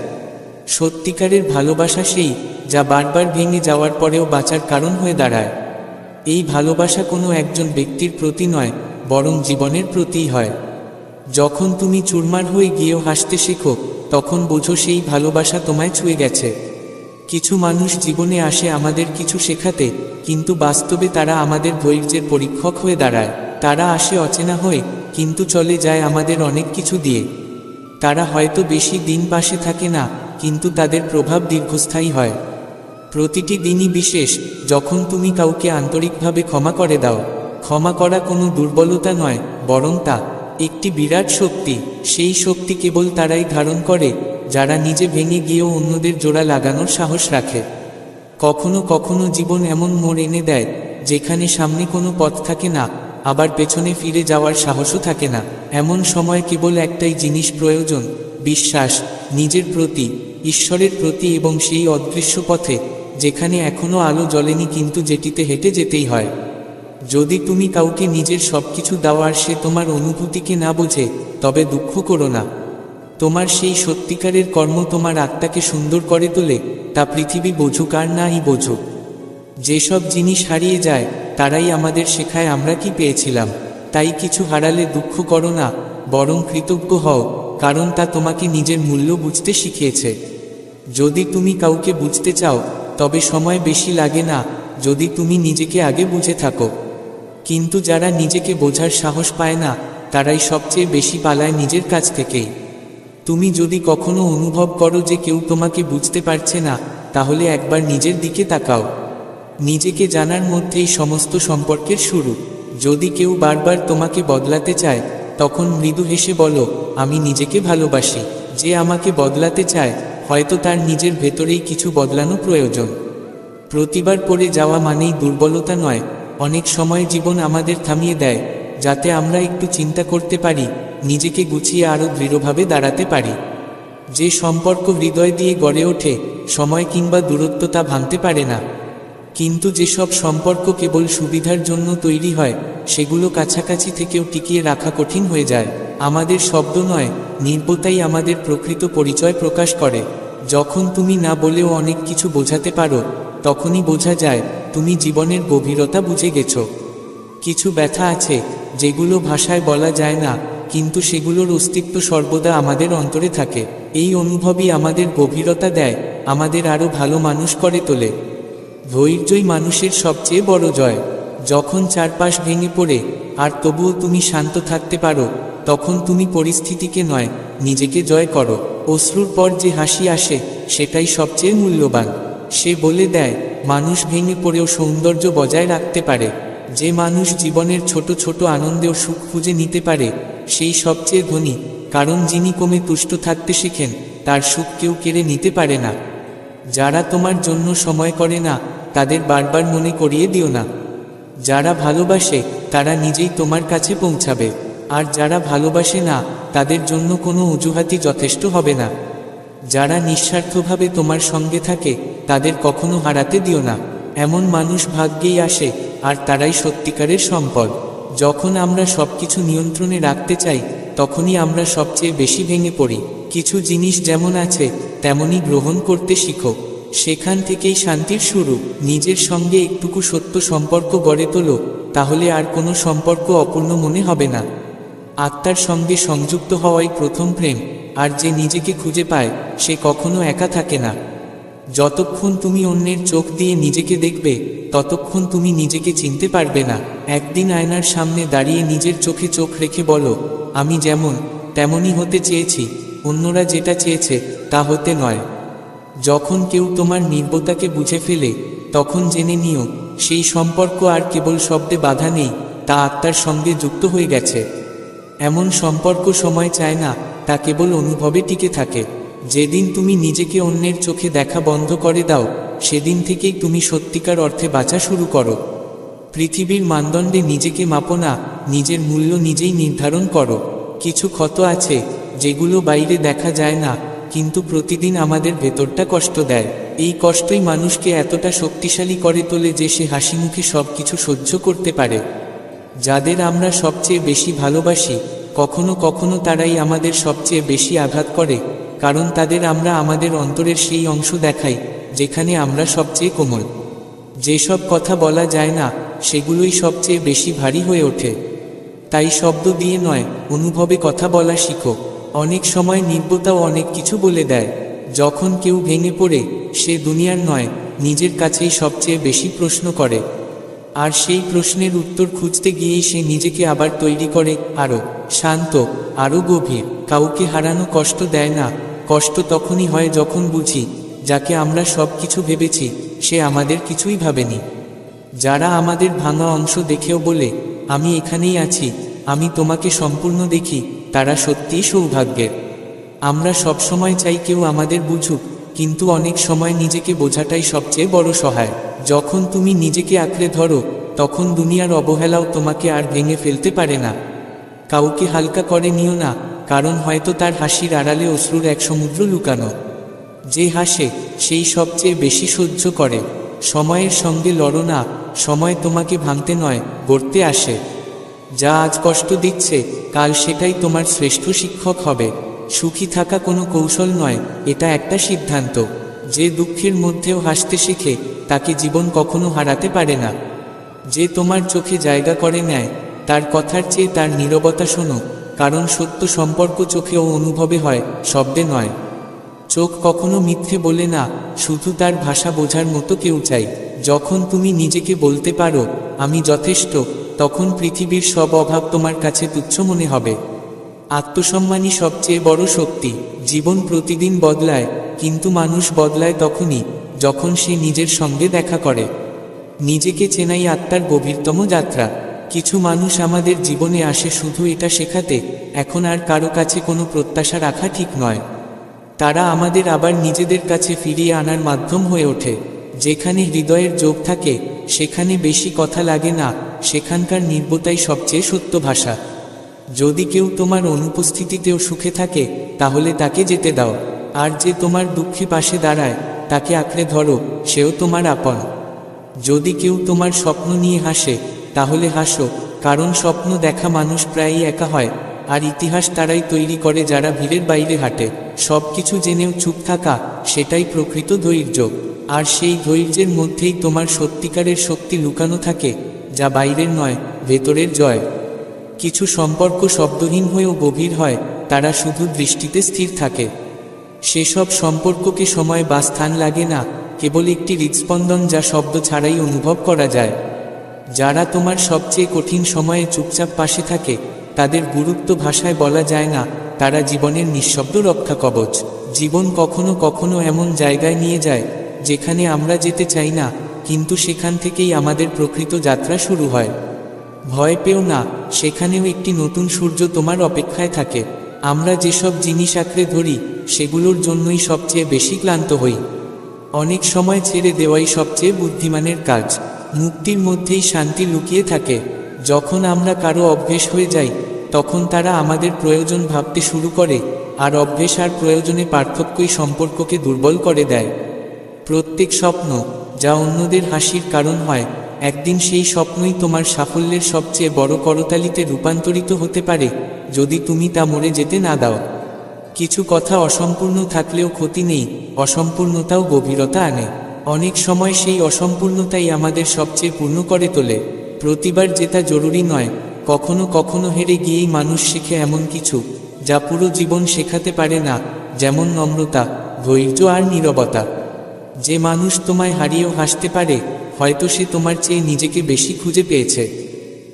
সত্যিকারের ভালোবাসা সেই, যা বারবার ভেঙে যাওয়ার পরেও বাঁচার কারণ হয়ে দাঁড়ায়। এই ভালোবাসা কোনো একজন ব্যক্তির প্রতি নয়, বরং জীবনের প্রতিই হয়। যখন তুমি চুরমার হয়ে গিয়েও হাসতে শেখো, তখন বোঝো সেই ভালোবাসা তোমায় ছুঁয়ে গেছে। কিছু মানুষ জীবনে আসে আমাদের কিছু শেখাতে, কিন্তু বাস্তবে তারা আমাদের ধৈর্যের পরীক্ষক হয়ে দাঁড়ায়। তারা আসে অচেনা হয়ে, কিন্তু চলে যায় আমাদের অনেক কিছু দিয়ে। তারা হয়তো বেশি দিন পাশে থাকে না, কিন্তু তাদের প্রভাব দীর্ঘস্থায়ী হয়। প্রতিটি দিনই বিশেষ, যখন তুমি কাউকে আন্তরিকভাবে ক্ষমা করে দাও। ক্ষমা করা কোনো দুর্বলতা নয়, বরং তা একটি বিরাট শক্তি। সেই শক্তি কেবল তারাই ধারণ করে, যারা নিজে ভেঙে গিয়েও অন্যদের জোড়া লাগানোর সাহস রাখে। কখনো কখনো জীবন এমন মোড় এনে দেয়, যেখানে সামনে কোনো পথ থাকে না, আবার পেছনে ফিরে যাওয়ার সাহসও থাকে না। এমন সময় কেবল একটাই জিনিস প্রয়োজন, বিশ্বাস, নিজের প্রতি, ঈশ্বরের প্রতি এবং সেই অদৃশ্য পথে, যেখানে এখনো আলো জ্বলেনি কিন্তু যেটিতে হেঁটে যেতেই হয়। যদি তুমি কাউকে নিজের সবকিছু দাও আর সে তোমার অনুভূতিকে না বোঝে, তবে দুঃখ করো না। তোমার সেই সত্যিকারের কর্ম তোমার আত্মাকে সুন্দর করে তোলে, তা পৃথিবী বোঝুক আর নাই বোঝুক। যেসব জিনিস হারিয়ে যায়, তারাই আমাদের শেখায় আমরা কি পেয়েছিলাম। তাই কিছু হারালে দুঃখ করো না, বরং কৃতজ্ঞ হও, কারণ তা তোমাকে নিজের মূল্য বুঝতে শিখিয়েছে। যদি তুমি কাউকে বুঝতে চাও তবে সময় বেশি লাগে না, যদি তুমি নিজেকে আগে বুঝে থাকো। কিন্তু যারা নিজেকে বোঝার সাহস পায় না তারাই সবচেয়ে বেশি পালায় নিজের কাছ থেকেই। তুমি যদি কখনো অনুভব করো যে কেউ তোমাকে বুঝতে পারছে না, তাহলে একবার নিজের দিকে তাকাও। নিজেকে জানার মধ্যেই সমস্ত সম্পর্কের শুরু। যদি কেউ বারবার তোমাকে বদলাতে চায়, তখন মৃদু হেসে বলো, আমি নিজেকে ভালোবাসি। যে আমাকে বদলাতে চায়, হয়তো তার নিজের ভেতরেই কিছু বদলানো প্রয়োজন। প্রতিবার পড়ে যাওয়া মানেই দুর্বলতা নয়। অনেক সময় জীবন আমাদের থামিয়ে দেয়, যাতে আমরা একটু চিন্তা করতে পারি, নিজেকে গুছিয়ে আরও দৃঢ়ভাবে দাঁড়াতে পারি। যে সম্পর্ক হৃদয় দিয়ে গড়ে ওঠে, সময় কিংবা দূরত্ব তা ভাঙতে পারে না। কিন্তু যেসব সম্পর্ক কেবল সুবিধার জন্য তৈরি হয়, সেগুলো কাছাকাছি থেকেও টিকিয়ে রাখা কঠিন হয়ে যায়। আমাদের শব্দ নয়, নির্বতাই আমাদের প্রকৃত পরিচয় প্রকাশ করে। যখন তুমি না বলেও অনেক কিছু বোঝাতে পারো, তখনই বোঝা যায় তুমি জীবনের গভীরতা বুঝে গেছো। কিছু ব্যথা আছে যেগুলো ভাষায় বলা যায় না, কিন্তু সেগুলোর অস্তিত্ব সর্বদা আমাদের অন্তরে থাকে। এই অনুভবই আমাদের গভীরতা দেয়, আমাদের আরও ভালো মানুষ করে তোলে। ধৈর্যই মানুষের সবচেয়ে বড় জয়। যখন চারপাশ ভেঙে পড়ে আর তবুও তুমি শান্ত থাকতে পারো, তখন তুমি পরিস্থিতিকে নয়, নিজেকে জয় করো। অশ্রুর পর যে হাসি আসে, সেটাই সবচেয়ে মূল্যবান। সে বলে দেয় মানুষ ভেঙে পড়েও সৌন্দর্য বজায় রাখতে পারে। যে মানুষ জীবনের ছোট ছোট আনন্দেও সুখ খুঁজে নিতে পারে, সেই সবচেয়ে ধনী। কারণ যিনি কমে তুষ্ট থাকতে শেখেন, তার সুখ কেউ কেড়ে নিতে পারে না। যারা তোমার জন্য সময় করে না, তাদের বারবার মনে করিয়ে দিও না। যারা ভালোবাসে তারা নিজেই তোমার কাছে পৌঁছাবে, আর যারা ভালোবাসে না, তাদের জন্য কোনো অজুহাতই যথেষ্ট হবে না। যারা নিঃস্বার্থভাবে তোমার সঙ্গে থাকে, তাদের কখনো হারাতে দিও না। এমন মানুষ ভাগ্যেই আসে, আর তারাই সত্যিকারের সম্পদ। যখন আমরা সবকিছু নিয়ন্ত্রণে রাখতে চাই, তখনই আমরা সবচেয়ে বেশি ভেঙে পড়ি। কিছু জিনিস যেমন আছে তেমনই গ্রহণ করতে শিখো, সেখান থেকেই শান্তির শুরু। নিজের সঙ্গে একটুকু সত্য সম্পর্ক গড়ে তোলো, তাহলে আর কোনো সম্পর্ক অপূর্ণ মনে হবে না। আত্মার সঙ্গে সংযুক্ত হওয়াই প্রথম প্রেম, আর যে নিজেকে খুঁজে পায়, সে কখনো একা থাকে না। যতক্ষণ তুমি অন্যের চোখ দিয়ে নিজেকে দেখবে, ততক্ষণ তুমি নিজেকে চিনতে পারবে না। একদিন আয়নার সামনে দাঁড়িয়ে নিজের চোখে চোখ রেখে বলো, আমি যেমন তেমনই হতে চেয়েছি, অন্যরা যেটা চেয়েছে তা হতে নয়। যখন কেউ তোমার নির্বতাকে বুঝে ফেলে, তখন জেনে নিও সেই সম্পর্ক আর কেবল শব্দে বাধা নেই, তা আত্মার সঙ্গে যুক্ত হয়ে গেছে। এমন সম্পর্ক সময় চায় না, তা কেবল অনুভবে টিকে থাকে। যেদিন তুমি নিজেকে অন্যের চোখে দেখা বন্ধ করে দাও, সেদিন থেকেই তুমি সত্যিকার অর্থে বাঁচা শুরু করো। পৃথিবীর মানদণ্ডে নিজেকে মাপো না, নিজের মূল্য নিজেই নির্ধারণ করো। কিছু ক্ষত আছে যেগুলো বাইরে দেখা যায় না, কিন্তু প্রতিদিন আমাদের ভেতরটা কষ্ট দেয়। এই কষ্টই মানুষকে এতটা শক্তিশালী করে তোলে যে সে হাসি মুখে সব কিছু সহ্য করতে পারে। যাদের আমরা সবচেয়ে বেশি ভালোবাসি, কখনো কখনো তারাই আমাদের সবচেয়ে বেশি আঘাত করে, কারণ তাদের আমরা আমাদের অন্তরের সেই অংশ দেখাই যেখানে আমরা সবচেয়ে কোমল। যেসব কথা বলা যায় না, সেগুলোই সবচেয়ে বেশি ভারী হয়ে ওঠে। তাই শব্দ দিয়ে নয়, অনুভবে কথা বলা শিখো। অনেক সময় নির্বতাও অনেক কিছু বলে দেয়। যখন কেউ ভেঙে পড়ে, সে দুনিয়ার নয়, নিজের কাছেই সবচেয়ে বেশি প্রশ্ন করে। আর সেই প্রশ্নের উত্তর খুঁজতে গিয়েই সে নিজেকে আবার তৈরি করে, আরও শান্ত, আরও গভীর। কাউকে হারানো কষ্ট দেয় না, কষ্ট তখনই হয় যখন বুঝি যাকে আমরা সব কিছু ভেবেছি, সে আমাদের কিছুই ভাবেনি। যারা আমাদের ভাঙা অংশ দেখেও বলে, আমি এখানেই আছি, আমি তোমাকে সম্পূর্ণ দেখি, তারা সত্যিই সৌভাগ্যের। আমরা সবসময় চাই কেউ আমাদের বুঝুক, কিন্তু অনেক সময় নিজেকে বোঝাটাই সবচেয়ে বড় সহায়। যখন তুমি নিজেকে আঁকড়ে ধরো, তখন দুনিয়ার অবহেলাও তোমাকে আর ভেঙে ফেলতে পারে না। কাউকে হালকা করে নিও না, কারণ হয়তো তার হাসির আড়ালে অশ্রুর এক সমুদ্র লুকানো। যে হাসে সেই সবচেয়ে বেশি সহ্য করে। সময়ের সঙ্গে লড়ো না, সময় তোমাকে ভাঙতে নয়, গড়তে আসে। যা আজ কষ্ট দিচ্ছে, কাল সেটাই তোমার শ্রেষ্ঠ শিক্ষক হবে। সুখী থাকা কোনো কৌশল নয়, এটা একটা সিদ্ধান্ত। যে দুঃখের মধ্যেও হাসতে শেখে, তাকে জীবন কখনো হারাতে পারে না। যে তোমার চোখে জায়গা করে নেয়, তার কথার চেয়ে তার নীরবতা শোনো, কারণ সত্য সম্পর্ক চোখে ও অনুভবে হয়, শব্দে নয়। চোখ কখনো মিথ্যে বলে না, শুধু তার ভাষা বোঝার মতো কেউ চাই। যখন তুমি নিজেকে বলতে পারো আমি যথেষ্ট, তখন পৃথিবীর সব অভাব তোমার কাছে তুচ্ছ মনে হবে। আত্মসম্মানই সবচেয়ে বড় শক্তি। জীবন প্রতিদিন বদলায়, কিন্তু মানুষ বদলায় তখনই যখন সে নিজের সঙ্গে দেখা করে। নিজেকে চেনাই আত্মার গভীরতম যাত্রা। কিছু মানুষ আমাদের জীবনে আসে শুধু এটা শেখাতে, এখন আর কারো কাছে কোনো প্রত্যাশা রাখা ঠিক নয়। তারা আমাদের আবার নিজেদের কাছে ফিরিয়ে আনার মাধ্যম হয়ে ওঠে। যেখানে হৃদয়ের যোগ থাকে সেখানে বেশি কথা লাগে না, সেখানকার নির্বতাই সবচেয়ে সত্য ভাষা। যদি কেউ তোমার অনুপস্থিতিতেও সুখে থাকে তাহলে তাকে যেতে দাও, আর যে তোমার দুঃখে পাশে দাঁড়ায় তাকে আঁকড়ে ধরো, সেও তোমার আপন। যদি কেউ তোমার স্বপ্ন নিয়ে হাসে তাহলে হাসো, কারণ স্বপ্ন দেখা মানুষ প্রায়ই একা হয়, আর ইতিহাস তারাই তৈরি করে যারা ভিড়ের বাইরে হাঁটে। সব কিছু জেনেও চুপ থাকা, সেটাই প্রকৃত ধৈর্য। আর সেই ধৈর্যের মধ্যেই তোমার সত্যিকারের শক্তি লুকানো থাকে, যা বাইরের নয়, ভেতরের জয়। কিছু সম্পর্ক শব্দহীন হয়েও গভীর হয়, তারা শুধু দৃষ্টিতে স্থির থাকে। সেসব সম্পর্ককে সময় বা স্থান লাগে না, কেবল একটি হৃদস্পন্দন যা শব্দ ছাড়াই অনুভব করা যায়। যারা তোমার সবচেয়ে কঠিন সময়ে চুপচাপ পাশে থাকে তাদের গুরুত্ব ভাষায় বলা যায় না, তারা জীবনের নিঃশব্দ রক্ষা কবচ। জীবন কখনো কখনো এমন জায়গায় নিয়ে যায় যেখানে আমরা যেতে চাই না, কিন্তু সেখান থেকেই আমাদের প্রকৃত যাত্রা শুরু হয়। ভয় পেও না, সেখানেও একটি নতুন সূর্য তোমার অপেক্ষায় থাকে। আমরা যেসব জিনিস আঁকড়ে ধরি সেগুলোর জন্যই সবচেয়ে বেশি ক্লান্ত হই। অনেক সময় ছেড়ে দেওয়াই সবচেয়ে বুদ্ধিমানের কাজ। মুক্তির মধ্যেই শান্তি লুকিয়ে থাকে। যখন আমরা কারো অভ্যেস হয়ে যাই তখন তারা আমাদের প্রয়োজন ভাবতে শুরু করে, আর অভ্যেস আর প্রয়োজনে পার্থক্যই সম্পর্ককে দুর্বল করে দেয়। প্রত্যেক স্বপ্ন যা অন্যদের হাসির কারণ হয়, একদিন সেই স্বপ্নই তোমার সাফল্যের সবচেয়ে বড় করতালিতে রূপান্তরিত হতে পারে, যদি তুমি তা মরে যেতে না দাও। কিছু কথা অসম্পূর্ণ থাকলেও ক্ষতি নেই, অসম্পূর্ণতাও গভীরতা আনে। অনেক সময় সেই অসম্পূর্ণতাই আমাদের সবচেয়ে পূর্ণ করে তোলে। প্রতিবার জেতা জরুরি নয়, কখনো কখনো হেরে গিয়েই মানুষ শেখে এমন কিছু যা পুরো জীবন শেখাতে পারে না, যেমন নম্রতা, ধৈর্য আর নীরবতা। যে মানুষ তোমায় হারিয়েও হাসতে পারে, হয়তো সে তোমার চেয়ে নিজেকে বেশি খুঁজে পেয়েছে।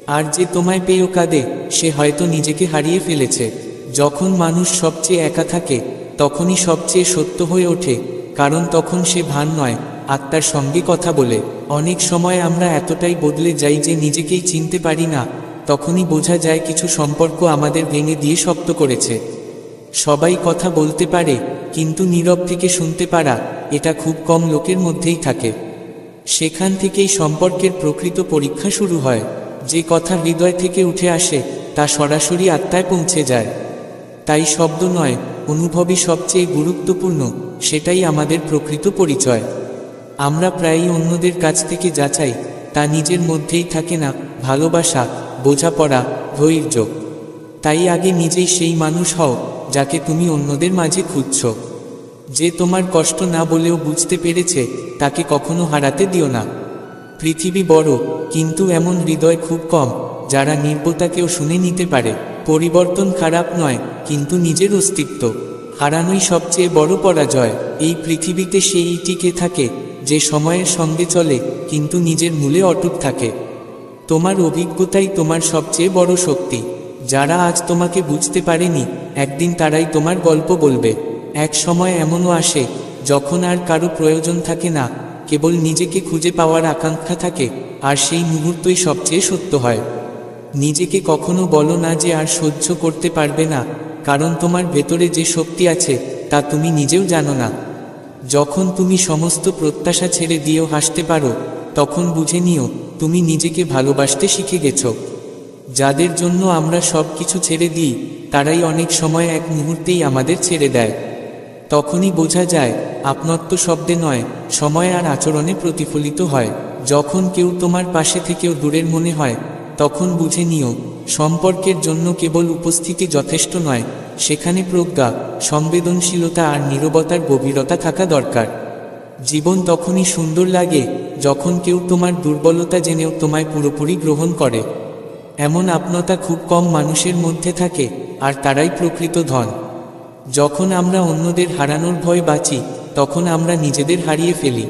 আর যে তোমায় পেয়েও কাঁদে, সে হয়তো নিজেকে হারিয়ে ফেলেছে। যখন মানুষ সবচেয়ে একা থাকে তখনই সবচেয়ে সত্য হয়ে ওঠে, কারণ তখন সে ভান নয়, আত্মার সঙ্গে কথা বলে। অনেক সময় আমরা এতটাই বদলে যাই যে নিজেকেই চিনতে পারি না, তখনই বোঝা যায় কিছু সম্পর্ক আমাদের ভেঙে দিয়ে শক্ত করেছে। সবাই কথা বলতে পারে, কিন্তু নীরব থেকে শুনতে পারা, এটা খুব কম লোকের মধ্যেই থাকে। সেখান থেকেই সম্পর্কের প্রকৃত পরীক্ষা শুরু হয়। যে কথা হৃদয় থেকে উঠে আসে তা সরাসরি আত্মায় পৌঁছে যায়। তাই শব্দ নয়, অনুভবই সবচেয়ে গুরুত্বপূর্ণ, সেটাই আমাদের প্রকৃত পরিচয়। আমরা প্রায়ই অন্যদের কাছ থেকে যা চাই তা নিজের মধ্যেই থাকে না, ভালোবাসা, বোঝাপড়া, ধৈর্য। তাই আগে নিজেই সেই মানুষ হও যাকে তুমি অন্যদের মাঝে খুঁজছ। যে তোমার কষ্ট না বলেও বুঝতে পেরেছে, তাকে কখনো হারাতে দিও না। পৃথিবী বড়, কিন্তু এমন হৃদয় খুব কম যারা নির্বতাকেও শুনে নিতে পারে। পরিবর্তন খারাপ নয়, কিন্তু নিজের অস্তিত্ব হারানোই সবচেয়ে বড় পরাজয়। এই পৃথিবীতে সেই টিকে থাকে যে সময়ের সঙ্গে চলে কিন্তু নিজের মূলে অটুট থাকে। তোমার অভিজ্ঞতাই তোমার সবচেয়ে বড় শক্তি। যারা আজ তোমাকে বুঝতে পারেনি, একদিন তারাই তোমার গল্প বলবে। এক সময় এমনও আসে যখন আর কারো প্রয়োজন থাকে না, কেবল নিজেকে খুঁজে পাওয়ার আকাঙ্ক্ষা থাকে, আর সেই মুহূর্তই সবচেয়ে সত্য হয়। নিজেকে কখনো বলো না যে আর সহ্য করতে পারবে না, কারণ তোমার ভেতরে যে শক্তি আছে তা তুমি নিজেও জানো না। যখন তুমি সমস্ত প্রত্যাশা ছেড়ে দিয়েও হাসতে পারো, তখন বুঝে নিও তুমি নিজেকে ভালোবাসতে শিখে গেছো। যাদের জন্য আমরা সব কিছু ছেড়ে দিই, তারাই অনেক সময় এক মুহূর্তেই আমাদের ছেড়ে দেয়। তখনই বোঝা যায় আপনত্ব শব্দে নয়, সময় আর আচরণে প্রতিফলিত হয়। যখন কেউ তোমার পাশে থেকেও দূরের মনে হয়, তখন বুঝে নিও সম্পর্কের জন্য কেবল উপস্থিতি যথেষ্ট নয়, সেখানে প্রজ্ঞা, সংবেদনশীলতা আর নীরবতার গভীরতা থাকা দরকার। জীবন তখনই সুন্দর লাগে যখন কেউ তোমার দুর্বলতা জেনেও তোমায় পুরোপুরি গ্রহণ করে। এমন আপনতা খুব কম মানুষের মধ্যে থাকে, আর তারাই প্রকৃত ধন। যখন আমরা অন্যদের হারানোর ভয় বাঁচি, তখন আমরা নিজেদের হারিয়ে ফেলি।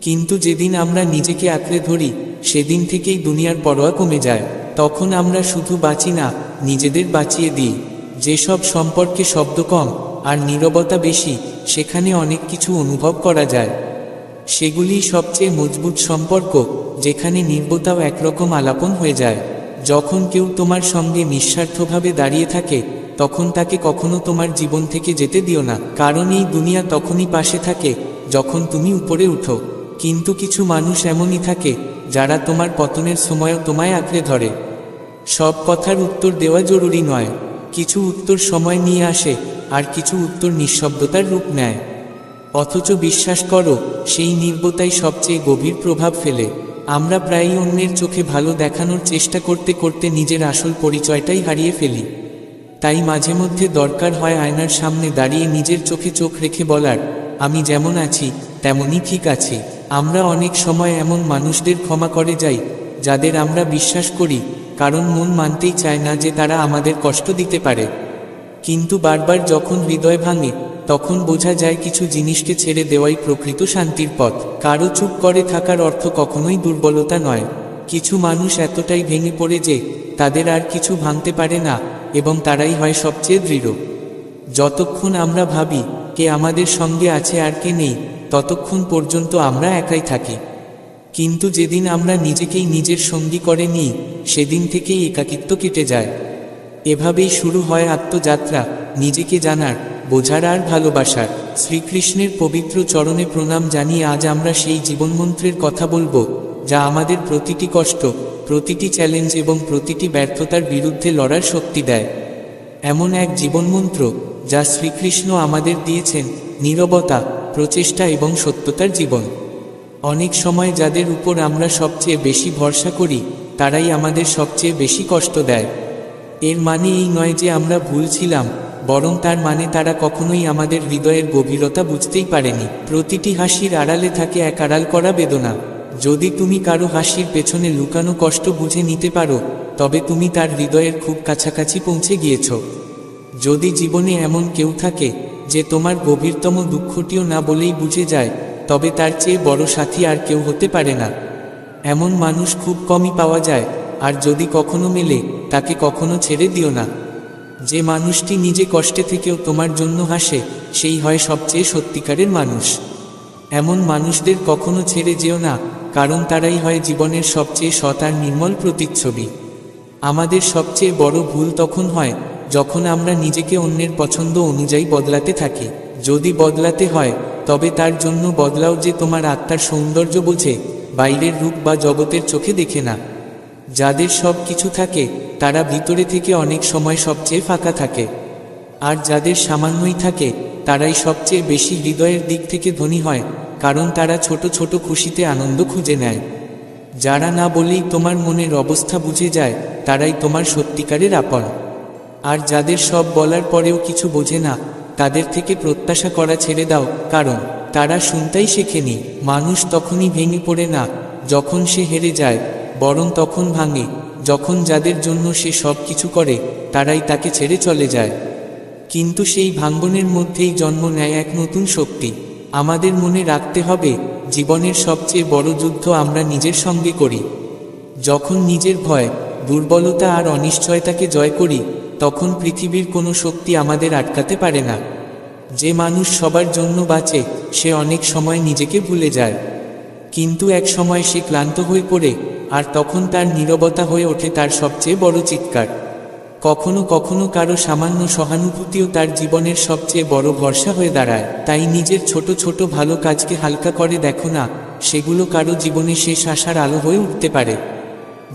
কিন্তু যেদিন আমরা নিজেকে আঁকড়ে ধরি, সেদিন থেকেই দুনিয়ার পরোয়া কমে যায়। তখন আমরা শুধু বাঁচি না, নিজেদের বাঁচিয়ে দিই। যেসব সম্পর্কে শব্দ কম আর নীরবতা বেশি, সেখানে অনেক কিছু অনুভব করা যায়। সেগুলি সবচেয়ে মজবুত সম্পর্ক, যেখানে নীরবতাও একরকম আলাপন হয়ে যায়। যখন কেউ তোমার সঙ্গে নিঃস্বার্থভাবে দাঁড়িয়ে থাকে, তখন তাকে কখনো তোমার জীবন থেকে যেতে দিও না, কারণ এই দুনিয়া তখনই পাশে থাকে যখন তুমি উপরে উঠো। কিন্তু কিছু মানুষ এমনই থাকে, যারা তোমার পতনের সময়ও তোমায় আঁকড়ে ধরে। সব কথার উত্তর দেওয়া জরুরি নয়, কিছু উত্তর সময় নিয়ে আসে, আর কিছু উত্তর নিঃশব্দতার রূপ নেয়। অথচ বিশ্বাস করো, সেই নীরবতাই সবচেয়ে গভীর প্রভাব ফেলে। আমরা প্রায়ই অন্যের চোখে ভালো দেখানোর চেষ্টা করতে করতে নিজের আসল পরিচয়টাই হারিয়ে ফেলি। তাই মাঝে মধ্যে দরকার হয় আয়নার সামনে দাঁড়িয়ে নিজের চোখে চোখ রেখে বলার, আমি যেমন আছি তেমনই ঠিক আছি। আমরা অনেক সময় এমন মানুষদের ক্ষমা করে যাই, যাদের আমরা বিশ্বাস করি, কারণ মন মানতেই চায় না যে তারা আমাদের কষ্ট দিতে পারে। কিন্তু বারবার যখন হৃদয় ভাঙে, তখন বোঝা যায় কিছু জিনিসকে ছেড়ে দেওয়াই প্রকৃত শান্তির পথ। কারো চুপ করে থাকার অর্থ কখনোই দুর্বলতা নয়। কিছু মানুষ এতটাই ভেঙে পড়ে যে তাদের আর কিছু ভাঙতে পারে না, এবং তারাই হয় সবচেয়ে দৃঢ়। যতক্ষণ আমরা ভাবি কে আমাদের সঙ্গে আছে আর কে নেই, ততক্ষণ পর্যন্ত আমরা একাই থাকি। কিন্তু যেদিন আমরা নিজেকেই নিজের সঙ্গী করে নিই, সেদিন থেকেই একাকিত্ব কেটে যায়। এভাবেই শুরু হয় আত্মযাত্রা, নিজেকে জানার, বোঝার আর ভালোবাসার। শ্রীকৃষ্ণের পবিত্র চরণে প্রণাম জানিয়ে আজ আমরা সেই জীবনমন্ত্রের কথা বলবো, যা আমাদের প্রতিটি কষ্ট, প্রতিটি চ্যালেঞ্জ এবং প্রতিটি ব্যর্থতার বিরুদ্ধে লড়ার শক্তি দেয়। এমন এক জীবনমন্ত্র যা শ্রীকৃষ্ণ আমাদের দিয়েছেন, নীরবতা, প্রচেষ্টা এবং সত্যতার জীবন। অনেক সময় যাদের উপর আমরা সবচেয়ে বেশি ভরসা করি, তারাই আমাদের সবচেয়ে বেশি কষ্ট দেয়। এর মানে এই নয় যে আমরা ভুল ছিলাম, বরং তার মানে তারা কখনোই আমাদের হৃদয়ের গভীরতা বুঝতেই পারেনি। প্রতিটি হাসির আড়ালে থাকে এক আড়াল করা বেদনা। যদি তুমি কারো হাসির পেছনে লুকানো কষ্ট বুঝে নিতে পারো, তবে তুমি তার হৃদয়ের খুব কাছাকাছি পৌঁছে গিয়েছ। যদি জীবনে এমন কেউ থাকে যে তোমার গভীরতম দুঃখটিও না বলেই বুঝে যায়, তবে তার চেয়ে বড় সাথী আর কেউ হতে পারে না। এমন মানুষ খুব কমই পাওয়া যায়, আর যদি কখনো মেলে, তাকে কখনো ছেড়ে দিও না। যে মানুষটি নিজে কষ্টে থেকেও তোমার জন্য হাসে, সেই হয় সবচেয়ে সত্যিকারের মানুষ। এমন মানুষদের কখনো ছেড়ে যেও না, কারণ তারাই হয় জীবনের সবচেয়ে সৎ আর নির্মল প্রতিচ্ছবি। আমাদের সবচেয়ে বড় ভুল তখন হয় যখন আমরা নিজেকে অন্যের পছন্দ অনুযায়ী বদলাতে থাকি। যদি বদলাতে হয়, তবে তার জন্য বদলাও যে তোমার আত্মার সৌন্দর্য বোঝে, বাইরের রূপ বা জগতের চোখে দেখে না। যাদের সব কিছু থাকে, তারা ভিতরে থেকে অনেক সময় সবচেয়ে ফাঁকা থাকে। আর যাদের সামান্যই থাকে, তারাই সবচেয়ে বেশি হৃদয়ের দিক থেকে ধনী হয়, কারণ তারা ছোট ছোট খুশিতে আনন্দ খুঁজে নেয়। যারা না বলেই তোমার মনের অবস্থা বুঝে যায়, তারাই তোমার সত্যিকারের আপন। আর যাদের সব বলার পরেও কিছু বোঝে না, তাদের থেকে প্রত্যাশা করা ছেড়ে দাও, কারণ তারা শুনতেই শেখেনি। মানুষ তখনই ভেঙে পড়ে না যখন সে হেরে যায়, বরং তখন ভাঙে যখন যাদের জন্য সে সব কিছু করে, তারাই তাকে ছেড়ে চলে যায়। কিন্তু সেই ভাঙ্গনের মধ্যেই জন্ম নেয় এক নতুন শক্তি। আমাদের মনে রাখতে হবে, জীবনের সবচেয়ে বড় যুদ্ধ আমরা নিজের সঙ্গে করি। যখন নিজের ভয়, দুর্বলতা আর অনিশ্চয়তাকে জয় করি, তখন পৃথিবীর কোনো শক্তি আমাদের আটকাতে পারে না। যে মানুষ সবার জন্য বাঁচে, সে অনেক সময় নিজেকে ভুলে যায়। কিন্তু এক সময় সে ক্লান্ত হয়ে পড়ে, আর তখন তার নীরবতা হয়ে ওঠে তার সবচেয়ে বড় চিৎকার। কখনো কখনো কারো সামান্য সহানুভূতিও তার জীবনের সবচেয়ে বড় ভরসা হয়ে দাঁড়ায়। তাই নিজের ছোট ছোট ভালো কাজকে হালকা করে দেখো না, সেগুলো কারো জীবনে শেষ আশার আলো হয়ে উঠতে পারে।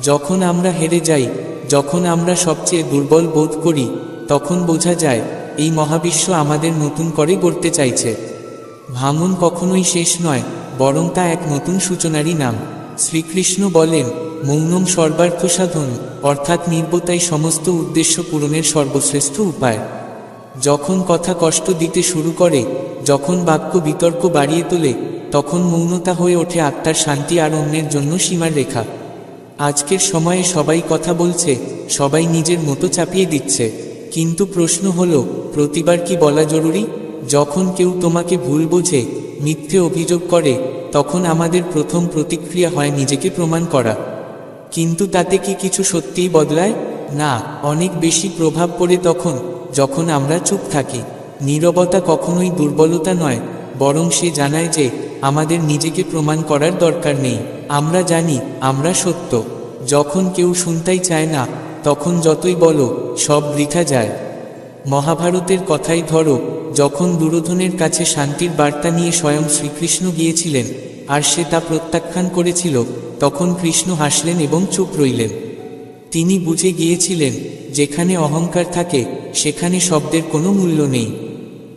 যখন আমরা হেরে যাই, যখন আমরা সবচেয়ে দুর্বল বোধ করি, তখন বোঝা যায় এই মহাবিশ্ব আমাদের নতুন করে গড়তে চাইছে। ভাঙন কখনোই শেষ নয়, বরং তা এক নতুন সূচনারই নাম। শ্রীকৃষ্ণ বলেন, মৌনম সর্বার্থ সাধন, অর্থাৎ নীরবতাই সমস্ত উদ্দেশ্য পূরণের সর্বশ্রেষ্ঠ উপায়। যখন কথা কষ্ট দিতে শুরু করে, যখন বাক্য বিতর্ক বাড়িয়ে তোলে, তখন মৌনতা হয়ে ওঠে আত্মার শান্তি আর অন্যের জন্য সীমার রেখা। আজকের সময়ে সবাই কথা বলছে, সবাই নিজের মতো চাপিয়ে দিচ্ছে, কিন্তু প্রশ্ন হলো, প্রতিবার কি বলা জরুরি? যখন কেউ তোমাকে ভুল বোঝে, মিথ্যে অভিযোগ করে, তখন আমাদের প্রথম প্রতিক্রিয়া হয় নিজেকে প্রমাণ করা। কিন্তু তাতে কি কিছু সত্যিই বদলায়? না, অনেক বেশি প্রভাব পড়ে তখন যখন আমরা চুপ থাকি। নীরবতা কখনোই দুর্বলতা নয়, বরং সে জানায় যে আমাদের নিজেকে প্রমাণ করার দরকার নেই। আমরা জানি আমরা সত্য। যখন কেউ শুনতেই চায় না, তখন যতই বলো সব বৃথা যায়। মহাভারতের কথাই ধরো, যখন দুর্যোধনের কাছে শান্তির বার্তা নিয়ে স্বয়ং শ্রীকৃষ্ণ গিয়েছিলেন, আর সে তা প্রত্যাখ্যান করেছিল, তখন কৃষ্ণ হাসলেন এবং চুপ রইলেন। তিনি বুঝে গিয়েছিলেন, যেখানে অহংকার থাকে সেখানে শব্দের কোনো মূল্য নেই।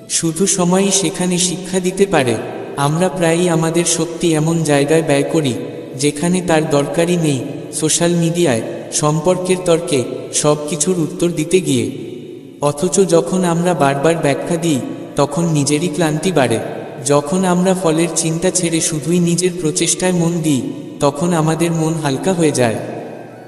শুধু সময়ই সেখানে শিক্ষা দিতে পারে। আমরা প্রায়ই আমাদের শক্তি এমন জায়গায় ব্যয় করি যেখানে তার দরকারই নেই, সোশ্যাল মিডিয়ায়, সম্পর্কের তর্কে, সব কিছুর উত্তর দিতে গিয়ে। অথচ যখন আমরা বারবার ব্যাখ্যা দিই, তখন নিজেরই ক্লান্তি বাড়ে। যখন আমরা ফলের চিন্তা ছেড়ে শুধুই নিজের প্রচেষ্টায় মন দিই, তখন আমাদের মন হালকা হয়ে যায়।